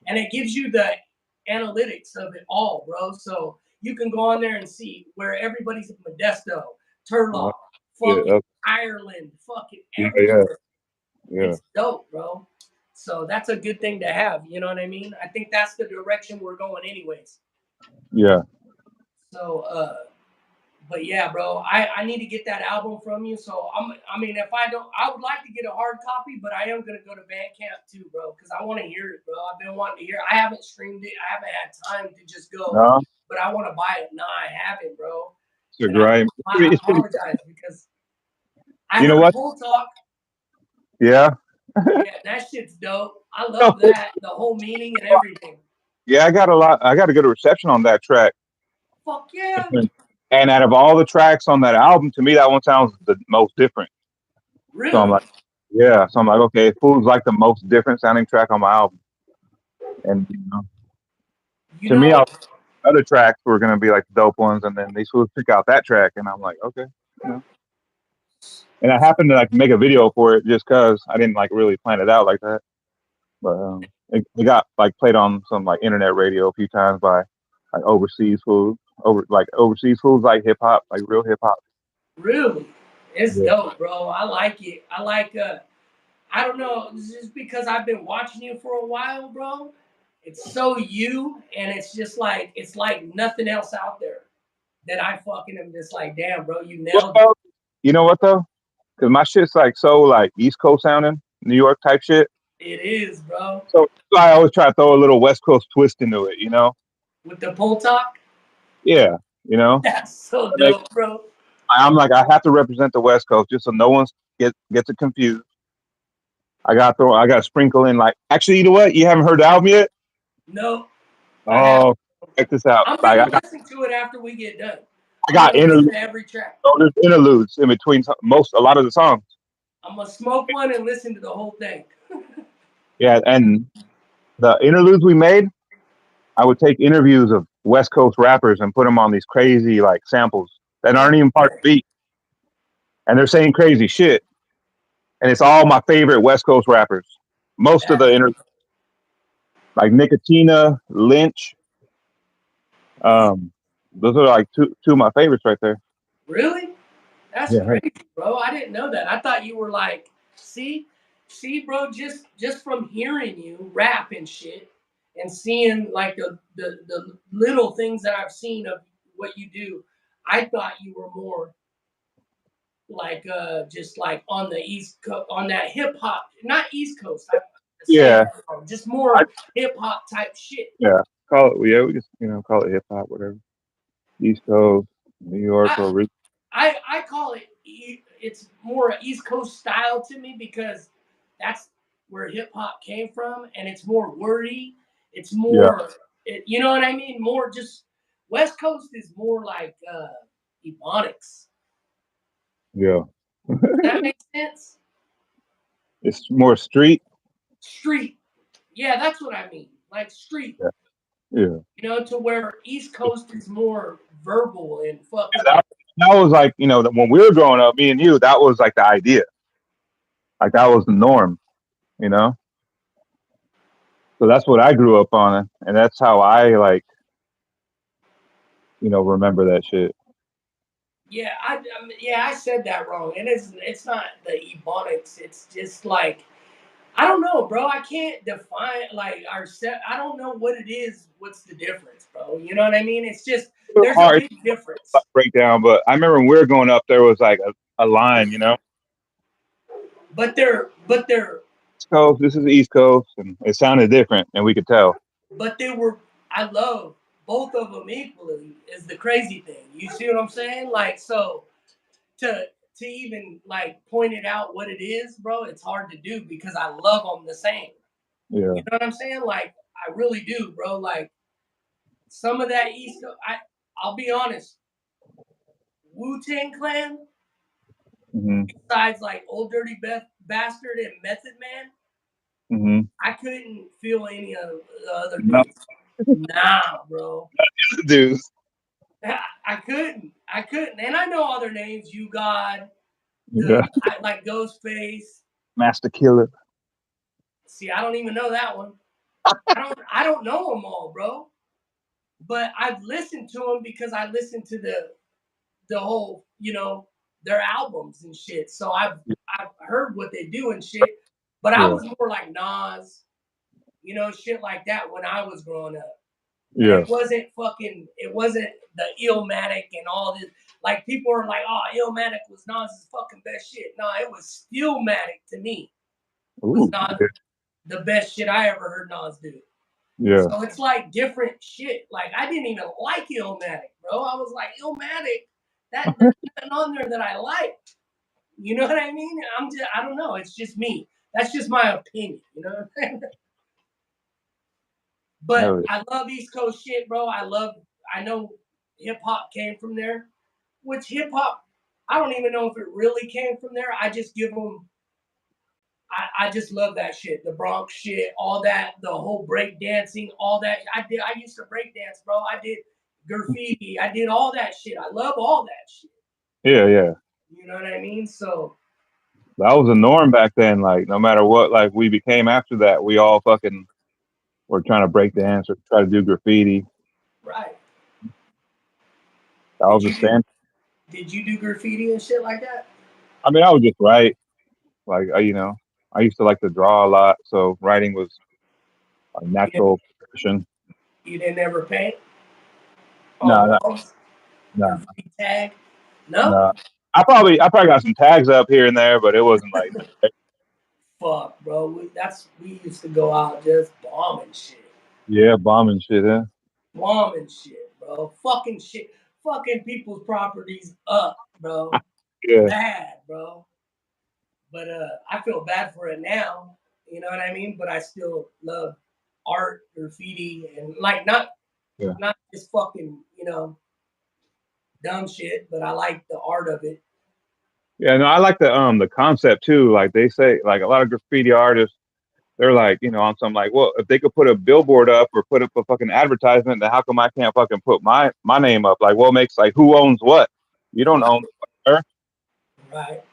And it gives you the analytics of it all, bro. So you can go on there and see where everybody's at Modesto, uh, Turlock, fucking yeah, Ireland, fucking yeah, yeah, everywhere. yeah, It's dope, bro. So that's a good thing to have. You know what I mean? I think that's the direction we're going, anyways. yeah. So, but yeah, bro, I need to get that album from you. So I mean, if I don't, I would like to get a hard copy, but I am gonna go to Bandcamp too, bro, because I want to hear it, bro. I've been wanting to hear. I haven't streamed it. I haven't had time to just go, No, but I want to buy it. Nah, I haven't, bro. it's a And I grind. I It's pretty. apologize because I You know heard what? Bull Talk. Yeah. Yeah, that shit's dope. I No, love that, the whole meaning and everything. yeah, I got a lot. I got a good reception on that track. Fuck yeah, And out of all the tracks on that album, to me, that one sounds the most different. So I'm really. like, yeah. So I'm like, okay, Fool's like the most different sounding track on my album. And You to me, know, other tracks were gonna be like the dope ones, and then these fools pick out that track, and I'm like, okay, you know. And I happened to like make a video for it just cause I didn't like really plan it out like that. But it got like played on some like internet radio a few times by like overseas fools, overseas fools like hip hop, like real hip hop. really, it's Yeah. dope, bro. I like it. I like I don't know, it's just because I've been watching you for a while, bro. It's so you, and it's like nothing else out there that I fucking am just like, damn, bro, you nailed it. Well, you know what though? Cause my shit's like so like East Coast sounding, New York type shit. It is, bro. So I always try to throw a little West Coast twist into it, you know? With the pull talk, Yeah, you know. that's so Like, dope, bro. I'm like I have to represent the West Coast just so no one gets it confused. I got to sprinkle in like actually you know what? You haven't heard the album yet? No, I have. Oh, check this out. I'm Like gonna listen to it after we get done. I I'm got gonna listen to every track. there's interludes in between a lot of the songs. I'm gonna smoke one and listen to the whole thing. Yeah, and the interludes we made, I would take interviews of West Coast rappers and put them on these crazy like samples that aren't even part of the beat, and they're saying crazy shit, and it's all my favorite West Coast rappers. Most of the That's like Nicotina, Lynch, um, those are like two of my favorites right there. really. That's Yeah, crazy, bro. I didn't know that. I thought you were like, see, bro. Just from hearing you rap and shit, and seeing like the little things that I've seen of what you do, I thought you were more like just like on the East Coast, on that hip hop, not East Coast. I'm saying yeah, that wrong. Just I, more hip hop type shit. yeah. Call it yeah, we just call it hip hop, whatever. East Coast, New York, I or I call it it's more East Coast style to me because that's where hip hop came from, and it's more wordy. It's yeah, more, you know what I mean? More just West Coast is more like Ebonics. yeah. Does that make sense? It's more street. Street. Yeah, that's what I mean. Like street. Yeah, yeah. You know, to where East Coast is more verbal and fucking That, like that was like when we were growing up, me and you, that was like the idea. Like that was the norm, you know. So that's what I grew up on, and that's how I like remember that shit. yeah, yeah, I said that wrong. It's not the Ebonics. It's just like I don't know, bro. I can't define like our set. I don't know what it is. What's the difference, bro? You know what I mean? It's just It was there's a hard big difference. breakdown, but I remember when we were growing up, there was like a line, But they're East Coast, this is the East Coast, and it sounded different, and we could tell. but they were. I love both of them equally. Is the crazy thing. You see what I'm saying? Like so to to even like point it out what it is, bro. It's hard to do because I love them the same. Yeah. You know what I'm saying? Like I really do, bro. Like some of that East Coast. I'll be honest. Wu Tang Clan, Hmm. besides like Old Dirty Bastard and Method Man, Mm-hmm. I couldn't feel any of the other No, dudes. Nah, bro. dudes. I couldn't. I couldn't. And I know all their names. You God, Yeah, like Ghostface. Master Killer. See, I don't even know that one. I don't know them all, bro. But I've listened to them because I listened to the whole, their albums and shit. So I've heard what they do and shit. But I Yeah, was more like Nas, shit like that when I was growing up. And yeah, it wasn't the Illmatic and all this. Like people are like, oh, Illmatic was Nas's fucking best shit. No, it was Stillmatic to me. Was ooh, not the best shit I ever heard Nas do. yeah, So it's like different shit. Like I didn't even like Illmatic, bro. I was like, Illmatic, there's nothing on there that I like. You know what I mean? I don't know. It's just me. That's just my opinion. You know what I'm saying? But hell I love East Coast shit, bro. I know hip hop came from there, which hip hop, I don't even know if it really came from there. I just give them, I just love that shit. The Bronx shit, all that, the whole break dancing, all that. I used to break dance, bro. I did graffiti. I did all that shit. I love all that shit. yeah, yeah. You know what I mean? So, That was the norm back then. Like, no matter what, like we became after that, we all fucking were trying to break dance or try to do graffiti. right. That Did was the you do, stand. did you do graffiti and shit like that? I mean, I was just write. Like, I used to like to draw a lot, so writing was a You didn't, natural progression. you didn't ever paint on No, no, walls? no, Graffiti tag? No? no. I probably got some tags up here and there, but it wasn't like, Fuck, bro. We used to go out just bombing shit. yeah, bombing shit, huh? Bombing shit, bro. Fucking shit. Fucking people's properties up, bro. Yeah, Bad, bro. But I feel bad for it now. You know what I mean? But I still love art, graffiti, and like yeah, not just fucking, dumb shit, but I like the art of it. yeah. No, I like the concept too. Like they say, like a lot of graffiti artists, they're like, on some like, well, if they could put a billboard up or put up a fucking advertisement, then how come I can't fucking put my name up? Like, what makes like who owns what? You don't own the earth. Right.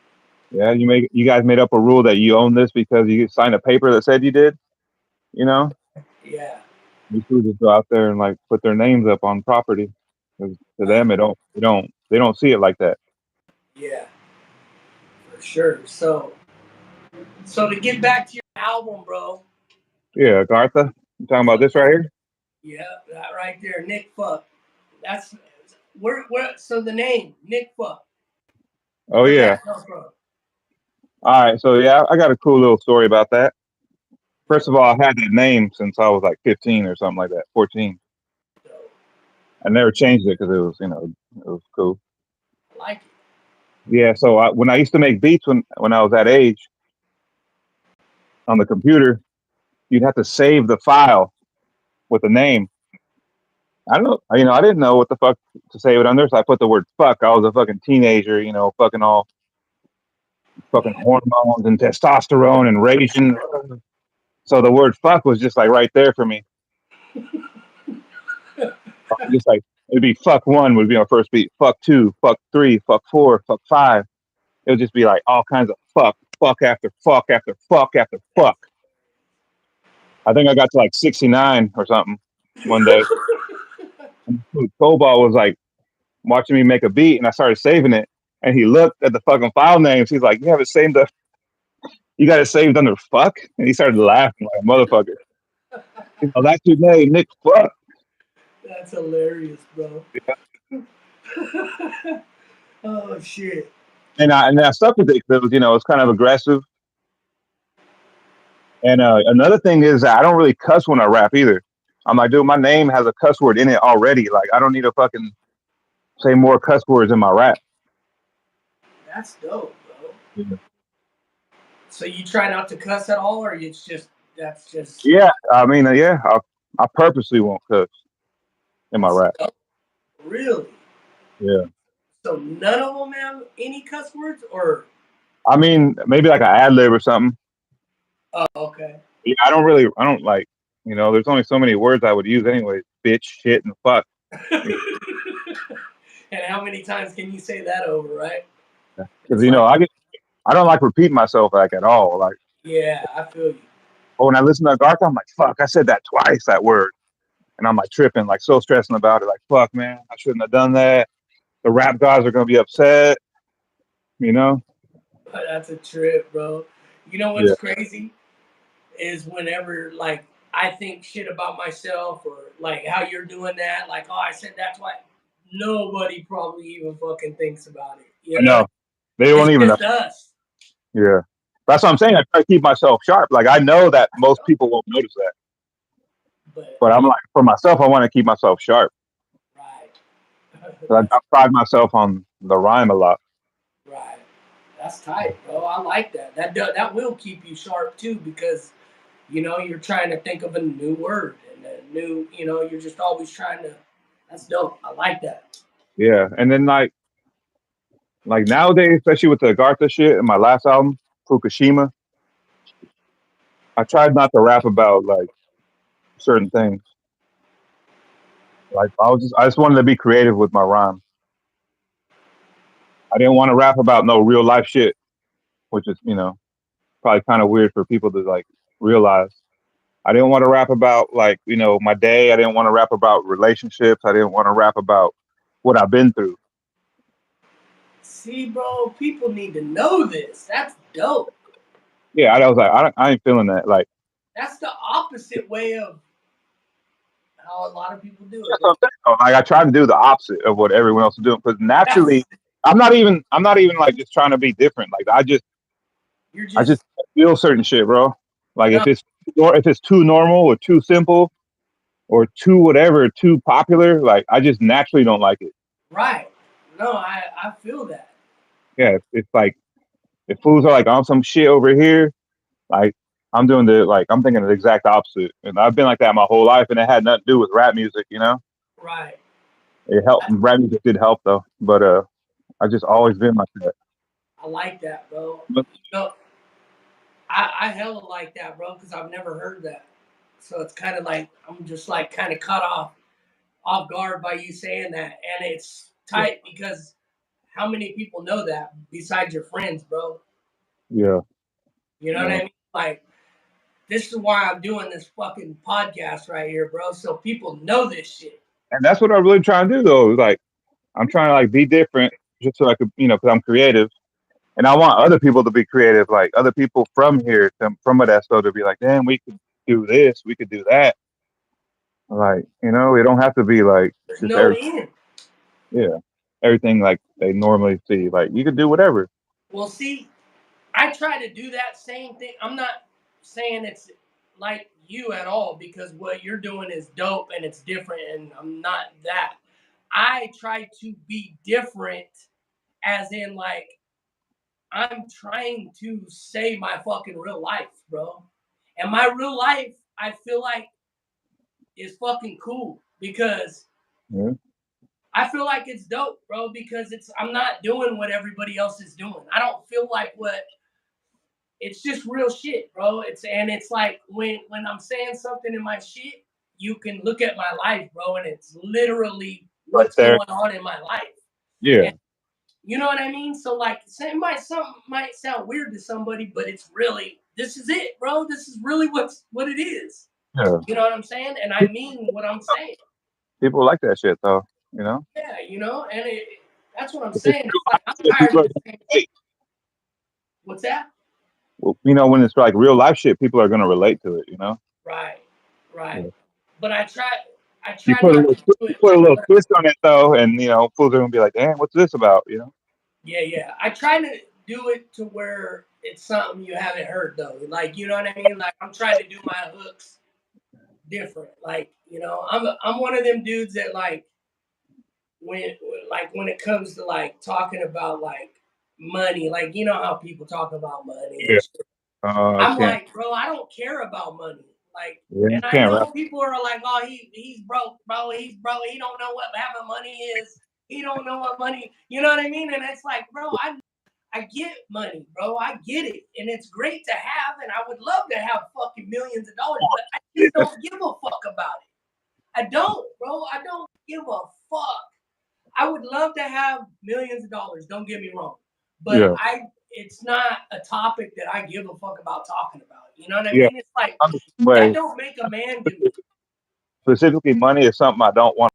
Yeah, you guys made up a rule that you own this because you signed a paper that said you did. You know, Yeah. these fools just go out there and like put their names up on property. 'Cause to Right. them, they don't see it like that. Yeah. For sure. So to get back to your album, bro. Yeah, Gartha, you talking about So this right here? yeah, that right there, Nick Fuck. That's where. So the name Nick Fuck. Oh Where'd yeah. that come from? All right, so yeah, I got a cool little story about that. First of all, I've had that name since I was like 15 or something like that, 14. So I never changed it because it was cool. I like it. Yeah, so when I used to make beats when I was that age on the computer, you'd have to save the file with the name. I don't know, I didn't know what the fuck to save it under, so I put the word fuck. I was a fucking teenager, fucking all fucking hormones and testosterone and raging. So the word fuck was just like right there for me. Just like it'd be fuck one would be our first beat, fuck two, fuck three, fuck four, fuck five. It would just be like all kinds of fuck after fuck after fuck after fuck. I think I got to like 69 or something one day. And Cobalt was like watching me make a beat, and I started saving it. And he looked at the fucking file names. He's like, "You have it saved you got it saved under fuck?" And he started laughing like a motherfucker. That's your name, Nick Fuck. That's hilarious, bro. Oh shit. And I stuck with it because it's kind of aggressive. And another thing is that I don't really cuss when I rap either. I'm like, dude, my name has a cuss word in it already. Like, I don't need to fucking say more cuss words in my rap. That's dope, bro. Yeah, So you try not to cuss at all, or it's just that's just yeah. I mean, yeah. I purposely won't cuss in my that's rap. dope. Really? Yeah. So none of them have any cuss words, or I mean, maybe like an ad lib or something. oh, okay. Yeah, I don't like, there's only so many words I would use anyway. Bitch, shit, and fuck. And how many times can you say that over, right? Because It's like, I don't like repeating myself like at all. Like, yeah, I feel you. when I listen to Garth, I'm like, fuck, I said that twice, that word, and I'm like tripping, like so stressing about it. Like, fuck, man, I shouldn't have done that. The rap guys are gonna be upset. You know? But that's a trip, bro. You know what's Yeah, crazy is whenever like I think shit about myself or like how you're doing that, like, oh, I said that's why nobody probably even fucking thinks about it. You I know what I mean? know. They It's won't even know. just us. Yeah, that's what I'm saying. I try to keep myself sharp. Like, I know that most people won't notice that, But but I'm like, for myself, I want to keep myself sharp. right. 'Cause I pride myself on the rhyme a lot. Right. That's tight, bro. I like that. That will keep you sharp too because you're trying to think of a new word and a new, you're just always trying to. That's dope. I like that. Yeah, and then like nowadays, especially with the Agartha shit in my last album, Fukushima, I tried not to rap about like certain things. Like, I just wanted to be creative with my rhyme. I didn't want to rap about no real life shit, which is probably kind of weird for people to like realize. I didn't want to rap about like my day. I didn't want to rap about relationships. I didn't want to rap about what I've been through. See, bro, people need to know this. That's dope. Yeah, I was like, I ain't feeling that. Like, That's the opposite way of how a lot of people do it, that's bro. what I'm saying. Like, I try to do the opposite of what everyone else is doing because naturally, That's I'm not even like just trying to be different. Like, you're I just just feel certain shit, bro. Like, no if it's too normal or too simple or too whatever, too popular, like I just naturally don't like it. right. No, I feel that. Yeah, it's like if fools are like on some shit over here, like I'm thinking the exact opposite, and I've been like that my whole life, and it had nothing to do with rap music. Right. It helped. Rap music did help though, but I just always been like that. I like that, bro. But No, I hella like that, bro, because I've never heard that. So it's kind of like I'm just like kind of caught off guard by you saying that, and it's yeah, tight because how many people know that besides your friends, bro? yeah, You know what I no. mean? Like this is why I'm doing this fucking podcast right here, bro. So people know this shit. And that's what I'm really trying to do though. Like I'm trying to like be different, just so I could, because I'm creative, and I want other people to be creative, like other people from here, from Modesto, to be like, damn, we could do this, we could do that. Like, it don't have to be like There's just no every end. yeah, everything like they normally see. Like you could do whatever. Well, see, I try to do that same thing. I'm not saying it's like you at all because what you're doing is dope and it's different, and I'm not that. I try to be different, as in, like, I'm trying to say my fucking real life, bro. And my real life, I feel like, is fucking cool because Yeah, I feel like it's dope, bro, because I'm not doing what everybody else is doing. I don't feel like what it's just real shit, bro. It's like when I'm saying something in my shit, you can look at my life, bro, and it's literally right what's there. going on in my life. Yeah, And you know what I mean? So like something might sound weird to somebody, but it's really this is it, bro. This is really what it is. yeah. You know what I'm saying? And I mean what I'm saying. People like that shit though. You know, Yeah, and that's what I'm if it's saying. real It's like life I'm shit, tired people of are the gonna same. relate. What's that? Well, when it's like real life shit, people are gonna relate to it. Right, right. Yeah. But I try not to do You it put a like little what. twist on it though, and fools are gonna be like, "Damn, what's this about?" Yeah, yeah. I try to do it to where it's something you haven't heard though. Like you know what I mean? Like I'm trying to do my hooks different. Like I'm one of them dudes that when when it comes to like talking about like money, like how people talk about money Yeah. and shit. I'm Can't. like, bro, I don't care about money. Like, Yeah, you and I can't rap. know people are like, oh, he's broke, bro. He's broke. He don't know what having money is. He don't know what money. You know what I mean? And it's like, bro, I get money, bro. I get it. And it's great to have, and I would love to have fucking millions of dollars, but I just Yeah, don't give a fuck about it. I don't, bro. I don't give a fuck. I would love to have millions of dollars, don't get me wrong. But yeah, it's not a topic that I give a fuck about talking about. You know what I yeah. mean? It's like I'm the same that way. don't make a man do it. Specifically, money is something I don't want.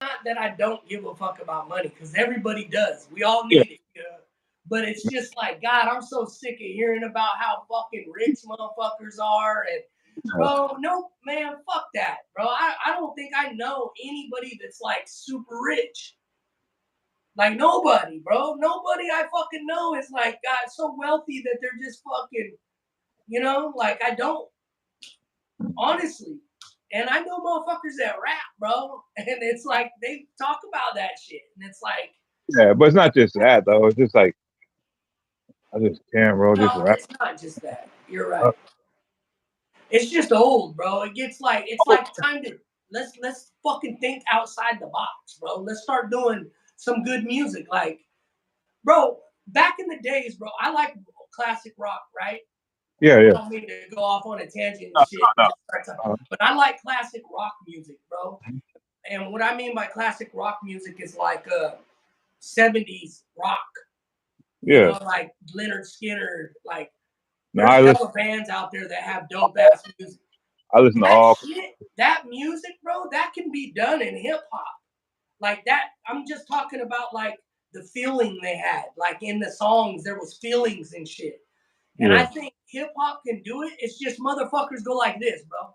Not that I don't give a fuck about money, because everybody does. We all Yeah, need it. You know? But it's just like, God, I'm so sick of hearing about how fucking rich motherfuckers are. And, bro, no, man, fuck that, bro. I don't think I know anybody that's like super rich. Like, nobody, bro. Nobody I fucking know is like, God, so wealthy that they're just fucking, like, I don't, honestly. And I know motherfuckers that rap, bro. And it's like, they talk about that shit. And it's like, yeah, but it's not just that though. It's just like I just can't, bro. Just no, rap. it's not just that. You're right. It's just old, bro. It's like time to let's fucking think outside the box, bro. Let's start doing some good music. Like, bro, back in the days, bro, I like classic rock, right? Yeah, I yeah. don't mean to go off on a tangent and No, shit, no, just start talking, no. but I like classic rock music, bro. And what I mean by classic rock music is like 70s rock, Yeah. like Leonard Skinner, like No, there's hella bands out there that have dope ass music. I listen to That all. shit, that music, bro, that can be done in hip hop. Like that, I'm just talking about like the feeling they had. Like in the songs, there was feelings and shit. And I Yeah, think hip hop can do it. It's just motherfuckers go like this, bro.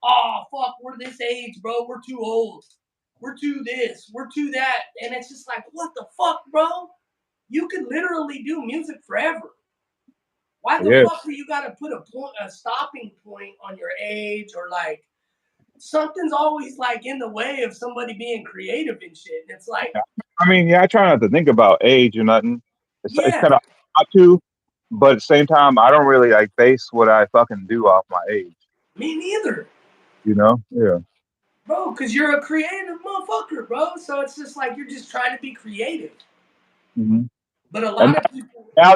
Oh fuck, we're this age, bro. We're too old. We're too this. We're too that. And it's just like, what the fuck, bro? You could literally do music forever. Why the yeah, fuck do you got to put a stopping point on your age, or like something's always like in the way of somebody being creative and shit. And it's like, yeah. I mean, yeah, I try not to think about age or nothing. It's yeah, kind of hard to, but at the same time, I don't really like base what I fucking do off my age. me neither, You know? Yeah. bro, because you're a creative motherfucker, bro. So it's just like you're just trying to be creative. Hmm. But a And lot of people now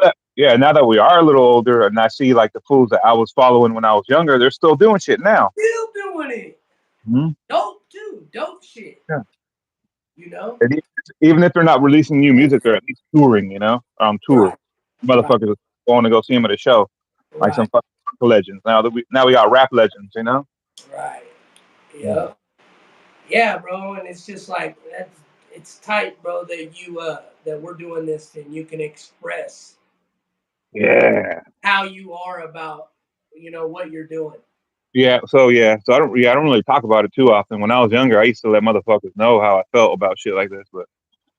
that we are a little older, and I see like the fools that I was following when I was younger, they're still doing shit now. still doing it. Hmm. Dope too, dope shit. Yeah. You know? And even if they're not releasing new music, they're at least touring. You know, tour. Right, right, Motherfuckers going to go see them at a show, like some right, fucking legends. Now we got rap legends. You know. right. Yeah. Yeah, yeah, bro. And it's just like it's tight, bro, that that we're doing this and you can express Yeah. how you are about what you're doing. So I don't really talk about it too often. When I was younger, I used to let motherfuckers know how I felt about shit like this, but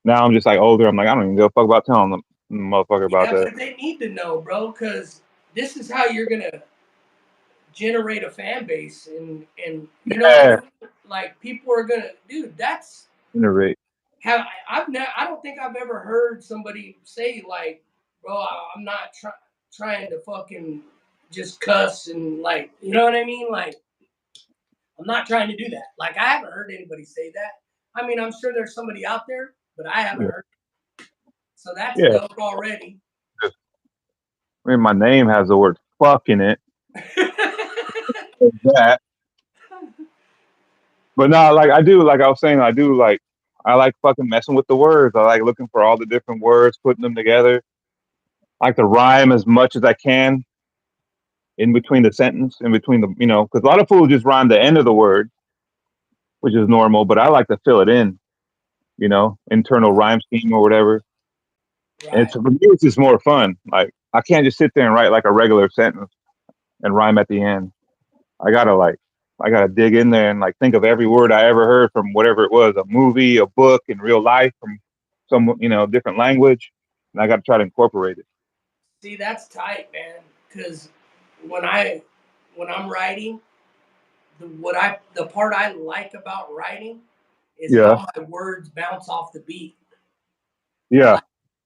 now I'm just like older. I'm like, I don't even give a fuck about telling them motherfucker about Yeah, that. but they need to know, bro, because this is how you're gonna generate a fan base, and you know what I Yeah, mean. Like people are gonna, dude. That's innovate. have I don't think I've ever heard somebody say like, bro, I'm not trying to fucking just cuss and like, you know what I mean? Like I'm not trying to do that. Like I haven't heard anybody say that. I mean, I'm sure there's somebody out there, but I haven't Yeah, heard. So that's yeah. dope already. I mean, my name has the word fuck in it. That, but no, like I do, like I was saying, I like fucking messing with the words. I like looking for all the different words, putting them together. I like to rhyme as much as I can in between the sentence, in between because a lot of fools just rhyme the end of the word, which is normal, but I like to fill it in, internal Right, rhyme scheme or whatever. And right. for me, it's just more fun. Like I can't just sit there and write like a regular sentence and rhyme at the end. I gotta like, I gotta dig in there and like think of every word I ever heard from whatever it was, a movie, a book, in real life, from some different language, and I gotta try to incorporate it. See, that's tight, man. Because when I when I'm writing, the part I like about writing is Yeah, how my words bounce off the beat. yeah,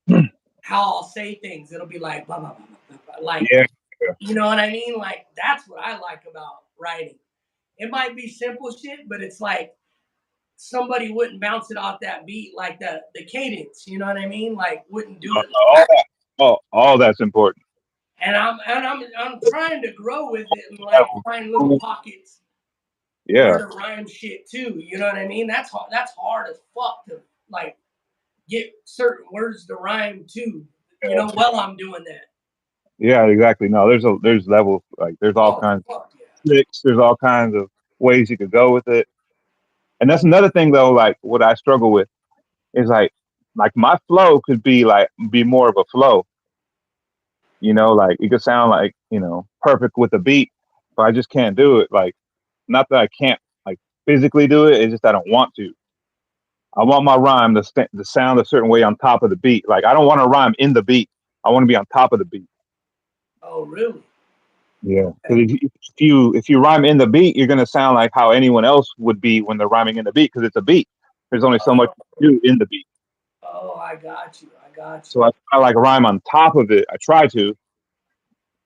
Like how I'll say things. It'll be like blah blah blah blah blah. Like yeah. Yeah. You know what I mean? Like that's what I like about writing. It might be simple shit, but it's like somebody wouldn't bounce it off that beat like the cadence. You know what I mean? Like wouldn't do it. All that, all that's important. I'm trying to grow with it and like find little pockets where Yeah, to rhyme shit too. You know what I mean? That's hard as fuck to like get certain words to rhyme too. You know, while I'm doing that. yeah, exactly. No, there's levels. Like there's all Oh kinds fuck of tricks. There's all kinds of ways you could go with it. And that's another thing though. Like what I struggle with is like my flow could be more of a flow. Like it could sound like perfect with a beat, but I just can't do it. Like not that I can't like physically do it. It's just I don't want to. I want my rhyme to sound a certain way on top of the beat. Like I don't want to rhyme in the beat. I want to be on top of the beat. yeah. Oh really? Yeah, Okay. because if you rhyme in the beat, you're gonna sound like how anyone else would be when they're rhyming in the beat because it's a beat. There's only so much Oh, you can do in the beat. oh, I got you. I got So you. I like rhyme on top of it. I try to,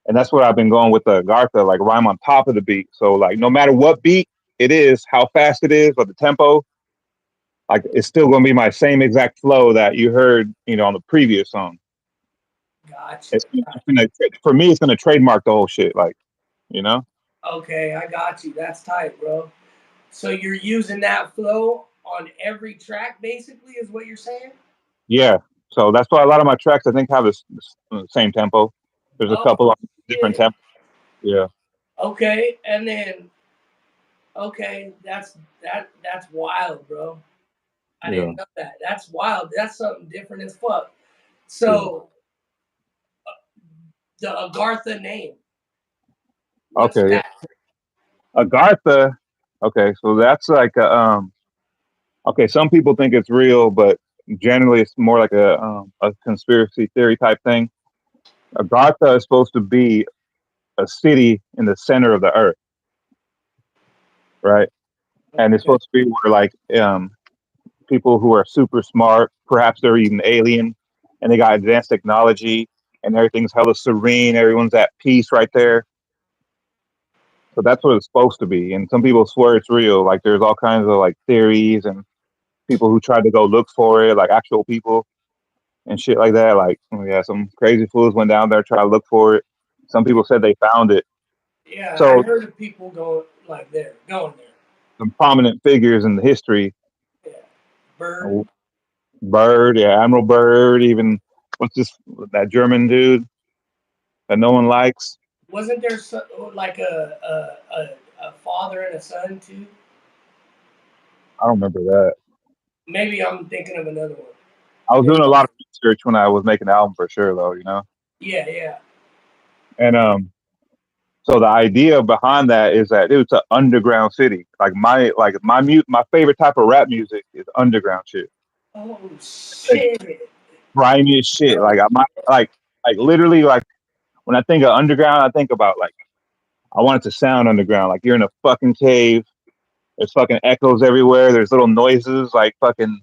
and that's what I've been going with the Gartha, like rhyme on top of the beat. So like no matter what beat it is, how fast it is, or the tempo, like it's still gonna be my same exact flow that you heard, on the previous song. Gotcha. For me, it's gonna trademark the whole shit. Like you know. Okay, I got you. That's tight, bro. So you're using that flow on every track, basically, is what you're saying? Yeah. So that's why a lot of my tracks I think have the same tempo. There's a Oh couple of different shit. tempos. Yeah. Okay, and then okay, that's wild, bro. I Yeah. didn't know that. That's wild. That's something different as fuck. Yeah. So the Agartha name, what's Okay. Yeah. that? Agartha. Okay. So that's like okay. Some people think it's real, but generally it's more like a conspiracy theory type thing. Agartha is supposed to be a city in the center of the earth, right? And it's Okay, supposed to be where like people who are super smart, perhaps they're even alien, and they got advanced technology, and everything's hella serene. Everyone's at peace right there. So that's what it's supposed to be. And some people swear it's real. Like there's all kinds of like theories and people who tried to go look for it, like actual people and shit like that. Like yeah, some crazy fools went down there try to look for it. Some yeah, people said they found it. yeah. I So heard of people going like there, going there. some prominent figures in the history, Yeah, Bird. uh, Bird, yeah, Admiral Bird, even what's this that German dude that no one likes? Wasn't there like a father and a son too? I don't remember that. Maybe I'm thinking of another one. I was There doing a was, lot of research when I was making the album for sure, though. yeah, yeah. And so the idea behind that is that it's an underground city. My favorite type of rap music is underground shit. Oh Like shit! grimy as shit. Oh, Like I might like literally like when I think of underground, I think about like I want it to sound underground. Like you're in a fucking cave. There's fucking echoes everywhere. There's little noises like fucking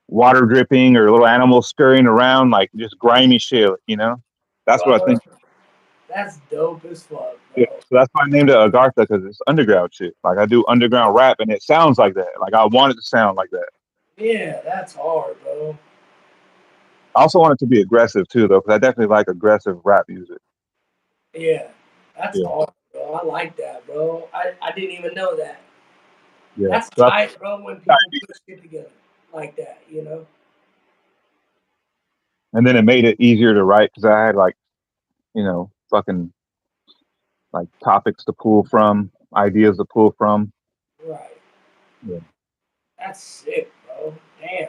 water dripping or little animals scurrying around, like just grimy shit. That's what I bro, think. that's dope as fuck, Yeah, bro. so that's why I named it Agartha because it's underground shit. Like I do underground rap and it sounds like that. Like I want it to sound like that. Yeah, that's hard, bro. I also want it to be aggressive too, though, because I definitely like aggressive rap music. Yeah, that's Yeah, hard, bro. I like that, bro. I didn't even know that. yeah. That's So tight, bro. When people put shit together like that, you know. and then it made it easier to write because I had like fucking like topics to pull from, ideas to pull from. Right. Yeah, That's sick, bro. Damn.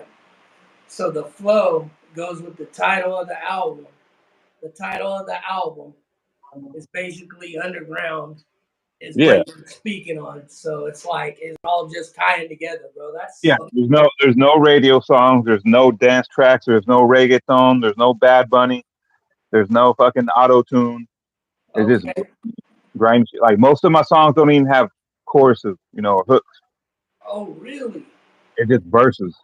So the flow goes with the title of the album. The title of the album is basically underground, is yeah, what you're speaking on. So it's like it's all just tying together, bro. That's yeah. so There's no radio songs. There's no dance tracks. There's no reggaeton. There's no Bad Bunny. There's no fucking auto tune. It's just okay. grime shit. Like most of my songs don't even have choruses, or hooks. Oh, really? It's just verses.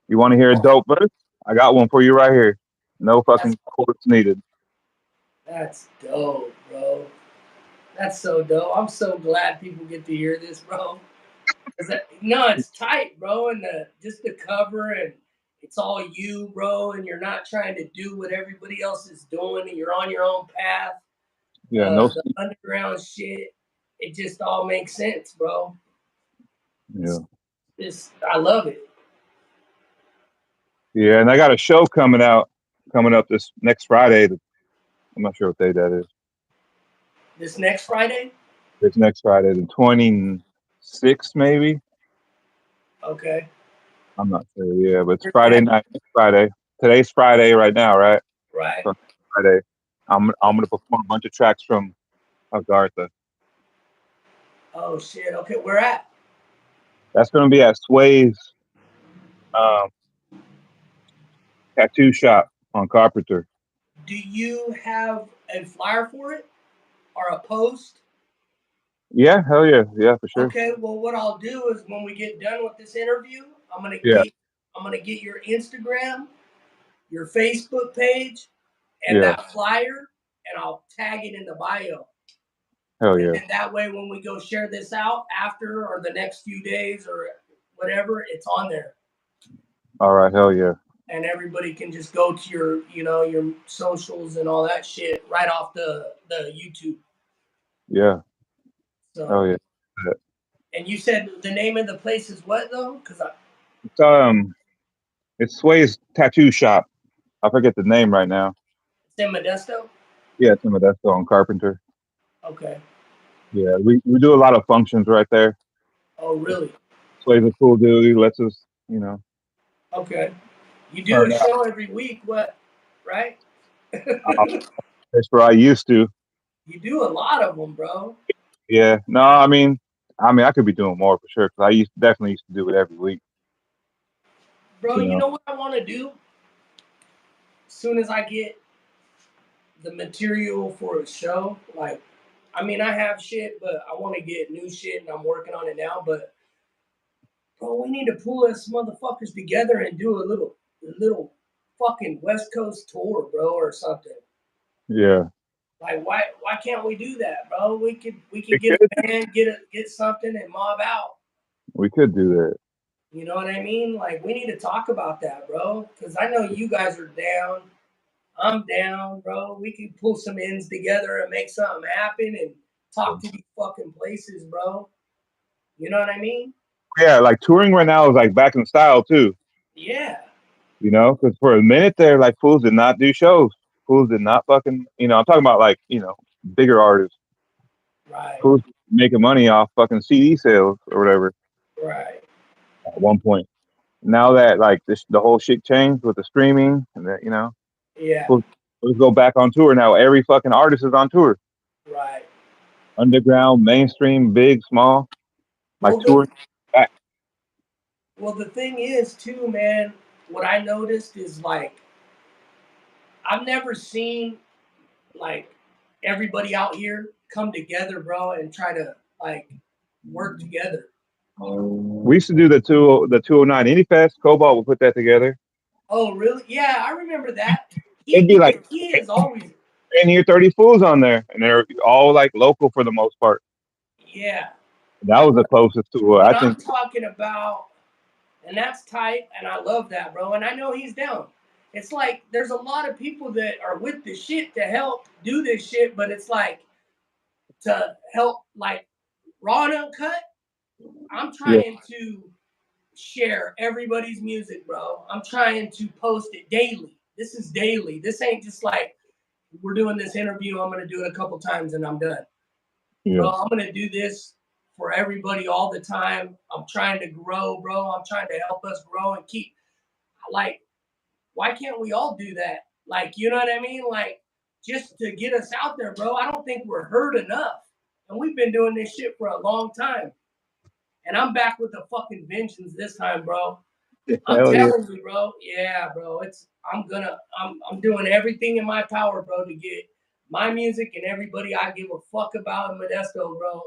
You want to hear a dope verse? I got one for you right here. No That's fucking chorus needed. that's dope, bro. That's so dope. I'm so glad people get to hear this, bro. No, it's tight, bro, and just the cover and it's all you, bro, and you're not trying to do what everybody else is doing, and you're on your own path. Yeah, no. The underground shit, it just all makes sense, bro. Yeah. Just I love it. Yeah, and I got a show coming up this next Friday. I'm not sure what day that is. This next Friday, This next Friday, the 26th, maybe. okay, I'm not sure. Yeah, but it's where's Friday that? night. Next Friday. Today's Friday right now, right? Right. So Friday. I'm gonna perform a bunch of tracks from Agartha. Oh shit. Okay, where at? That's gonna be at Sway's um, tattoo shop on Carpenter. Do you have a flyer for it or a post? Yeah, hell yeah, yeah, for sure. Okay, well, what I'll do is when we get done with this interview, Yeah, I'm gonna get your Instagram, your Facebook page, and yeah, that flyer, and I'll tag it in the bio. hell And yeah. then that way, when we go share this out after or the next few days or whatever, it's on there, All right, hell yeah, and everybody can just go to your socials and all that shit right off the YouTube. yeah, hell So, yeah. and you said the name of the place is what though? Because I It's it's Sway's tattoo shop. I forget the name right now. it's in Modesto. Yeah, it's in Modesto on Carpenter. Okay. Yeah, we do a lot of functions right there. Oh, really? Sway's a cool dude. He lets us, Okay. You do a turn up. show every week, what? Right? That's where I used to. You do a lot of them, bro. Yeah, no, I could be doing more for sure. Cause definitely used to do it every week. Bro, You you know. know what I want to do? As soon as I get the material for a show, like, I mean, I have shit, but I want to get new shit, and I'm working on it now. But bro, we need to pull us motherfuckers together and do a little fucking West Coast tour, bro, or something. Yeah, Like, why can't we do that, bro? We could we get could a band, get something, and mob out. we could do that. You know what I mean? Like, we need to talk about that, bro. Because I know you guys are down. I'm down, bro. We can pull some ends together and make something happen and talk to these fucking places, bro. You know what I mean? Yeah, like touring right now is like back in style too. Yeah. Because for a minute there, like fools did not do shows. Fools did not fucking. I'm talking about like bigger artists. Right. Fools making money off fucking CD sales or whatever Right. at one point. Now that like the whole shit changed with the streaming and that Yeah. fools go back on tour now. Every fucking artist is on tour. Right. Underground, mainstream, big, small, like Well, touring back. the thing is too, man. What I noticed is like I've never seen like everybody out here come together, bro, and try to like work together. We used to do the 209 Indie Fest. Cobalt would put that together. Oh, really? Yeah, I remember that. It'd be like He is always 20 or 30 fools on there, and they're all like local for the most part. yeah. That was the closest to But I I'm think. talking about, and that's tight, and I love that, bro. And I know he's down. It's like there's a lot of people that are with the shit to help do this shit, but it's like to help like Raw and Uncut. I'm Yeah, trying to share everybody's music, bro. I'm trying to post it daily. This is daily. This ain't just like we're doing this interview. I'm gonna do it a couple times and I'm done, yeah, bro. I'm gonna do this for everybody all the time. I'm trying to grow, bro. I'm trying to help us grow and keep like. Why can't we all do that? Like, you know what I mean? Like, just to get us out there, bro. I don't think we're heard enough, and we've been doing this shit for a long time. And I'm back with the fucking vengeance this time, bro. I'm hell yeah, telling you, bro. Yeah, bro. I'm doing everything in my power, bro, to get my music and everybody I give a fuck about in Modesto, bro,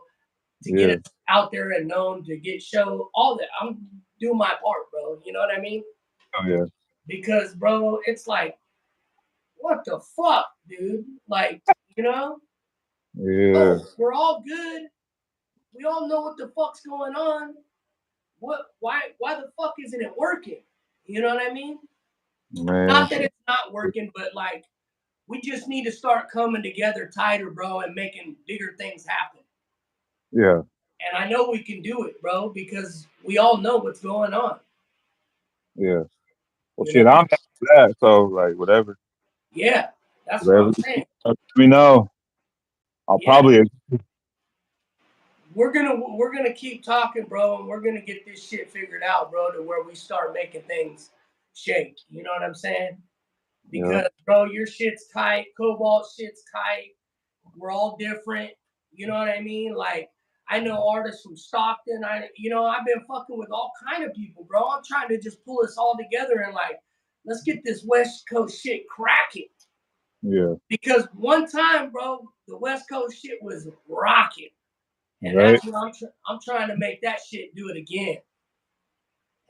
to get yeah, us out there and known, to get show all that. I'm doing my part, bro. You know what I mean? oh yeah, Because, bro, it's like, what the fuck, dude? Like, you know? Yeah, Oh, we're all good. We all know what the fuck's going on. What? Why the fuck isn't it working? You know what I mean? man. Not that it's not working, but like we just need to start coming together tighter, bro, and making bigger things happen. Yeah, And I know we can do it, bro, because we all know what's going on. yeah. Well, You shit, know? I'm down for that. So like, whatever, Yeah, that's what whatever. I'm saying. Let me know. I'll Yeah, probably. we're gonna keep talking, bro, and we're gonna get this shit figured out, bro, to where we start making things shake. You know what I'm saying? Yeah, Because, bro, your shit's tight, Cobalt shit's tight. We're all different. You know what I mean? Like, I know artists from Stockton. I've been fucking with all kind of people, bro. I'm trying to just pull us all together and like, let's get this West Coast shit cracking. yeah. Because one time, bro, the West Coast shit was rocking, and Right. that's what I'm trying to make that shit do it again.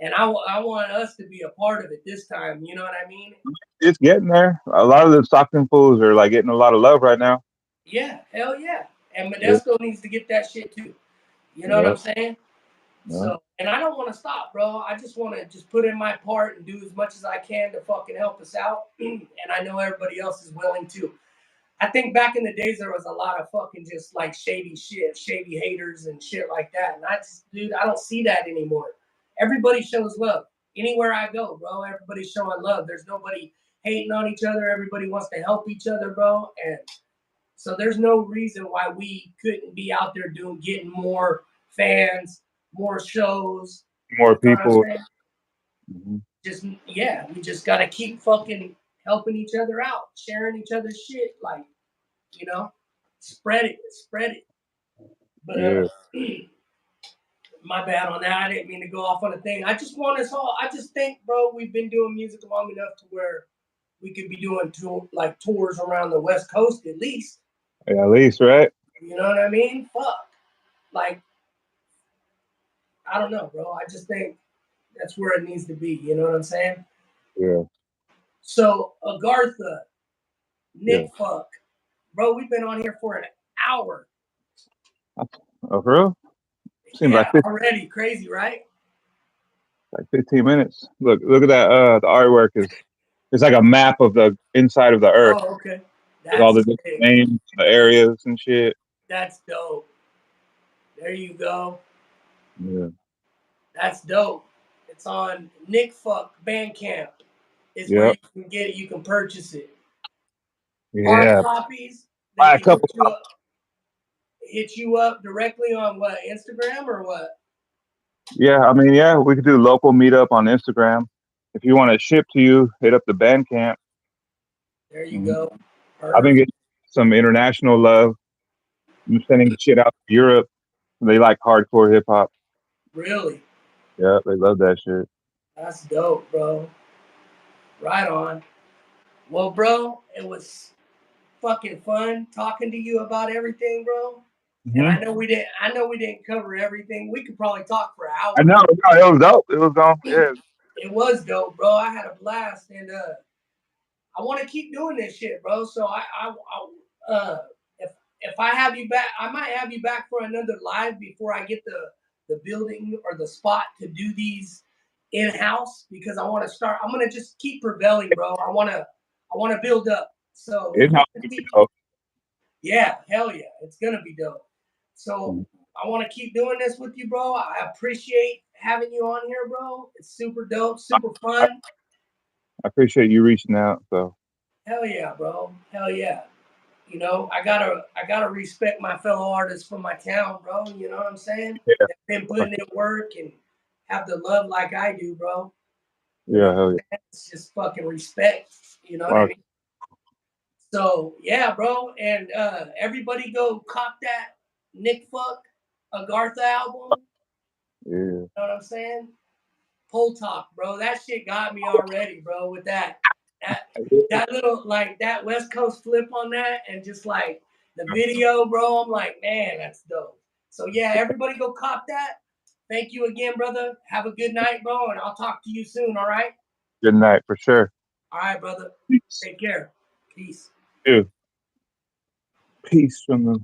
And I want us to be a part of it this time. You know what I mean? It's getting there. A lot of the Stockton fools are like getting a lot of love right now. Yeah, hell yeah. And Yeah, Modesto needs to get that shit too. You know what yeah, I'm saying? yeah. So, and I don't want to stop, bro. I just want to just put in my part and do as much as I can to fucking help us out. And I know everybody else is willing to. I think back in the days there was a lot of fucking just like shady shit, shady haters and shit like that. And I just, dude, I don't see that anymore. Everybody shows love. Anywhere I go, bro, everybody's showing love. There's nobody hating on each other. Everybody wants to help each other, bro. And so there's no reason why we couldn't be out there getting more fans, more shows. More You know what I'm people. saying? Mhm. Just yeah, we just gotta keep fucking helping each other out, sharing each other's shit, like you know, spread it, spread it. But Yeah, my bad on that. I didn't mean to go off on a thing. I just want us all. I just think, bro, we've been doing music long enough to where we could be doing tours around the West Coast at least. yeah, at least, right? You know what I mean? Fuck. Like I don't know, bro. I just think that's where it needs to be. You know what I'm saying? Yeah, So Agartha, yeah. Nick Fuck, bro, we've been on here for an hour. Oh, for real? Seems Yeah, already crazy, right? like 15 minutes. Look at that. The artwork is it's like a map of the inside of the earth Oh, okay. with all That's the different sick. names, the areas and shit. That's dope. There you go. Yeah, That's dope. It's on Nick Fuck Bandcamp. Is where yep, you can get it. You can purchase it. Hard yeah. copies. They Buy a can couple. hit you up directly on what, Instagram or what? Yeah, I mean, yeah, we could do local meetup on Instagram. If you want it shipped to you, hit up the Bandcamp. There you Mhm. go. I've been Perfect. getting some international love. I'm sending shit out to Europe. They like hardcore hip hop. Really. Yeah, they love that shit. That's dope, bro. Right on. Well, bro, it was fucking fun talking to you about everything, bro. And Hmm. I know we didn't cover everything. We could probably talk for I hours. know, no, it was dope. It was going, yeah, It was dope, bro. I had a blast, and I want to keep doing this shit, bro. So if I have you back, I might have you back for another live before I get the building or the spot to do these in house because I want to start. I'm gonna just keep prevailing, bro. I want to build up. So if it's we not can gonna be keep, dope. yeah, hell yeah, it's gonna be dope. So Mhm. I want to keep doing this with you, bro. I appreciate having you on here, bro. It's super dope, super I, fun. I appreciate you reaching out. So Hell yeah, bro. Hell yeah. I gotta respect my fellow artists from my town, bro. You know what I'm saying? yeah, They've been for putting in work and have the love like I do, bro. You sure. know Yeah, what hell I'm saying? It's just fucking respect. You know what I yeah. mean? So yeah, bro. And everybody go cop that Nick Fuck Agartha album. Yeah. You know what I'm saying? Pull talk, bro. That shit got me already, bro. With that that little like that West Coast flip on that, and just like the video, bro. I'm like, man, that's dope. So yeah, everybody go cop that. Thank you again, brother. Have a good night, bro, and I'll talk to you soon. All right. Good night for sure. All right, brother. Peace. Take care. Peace. Too. Peace from the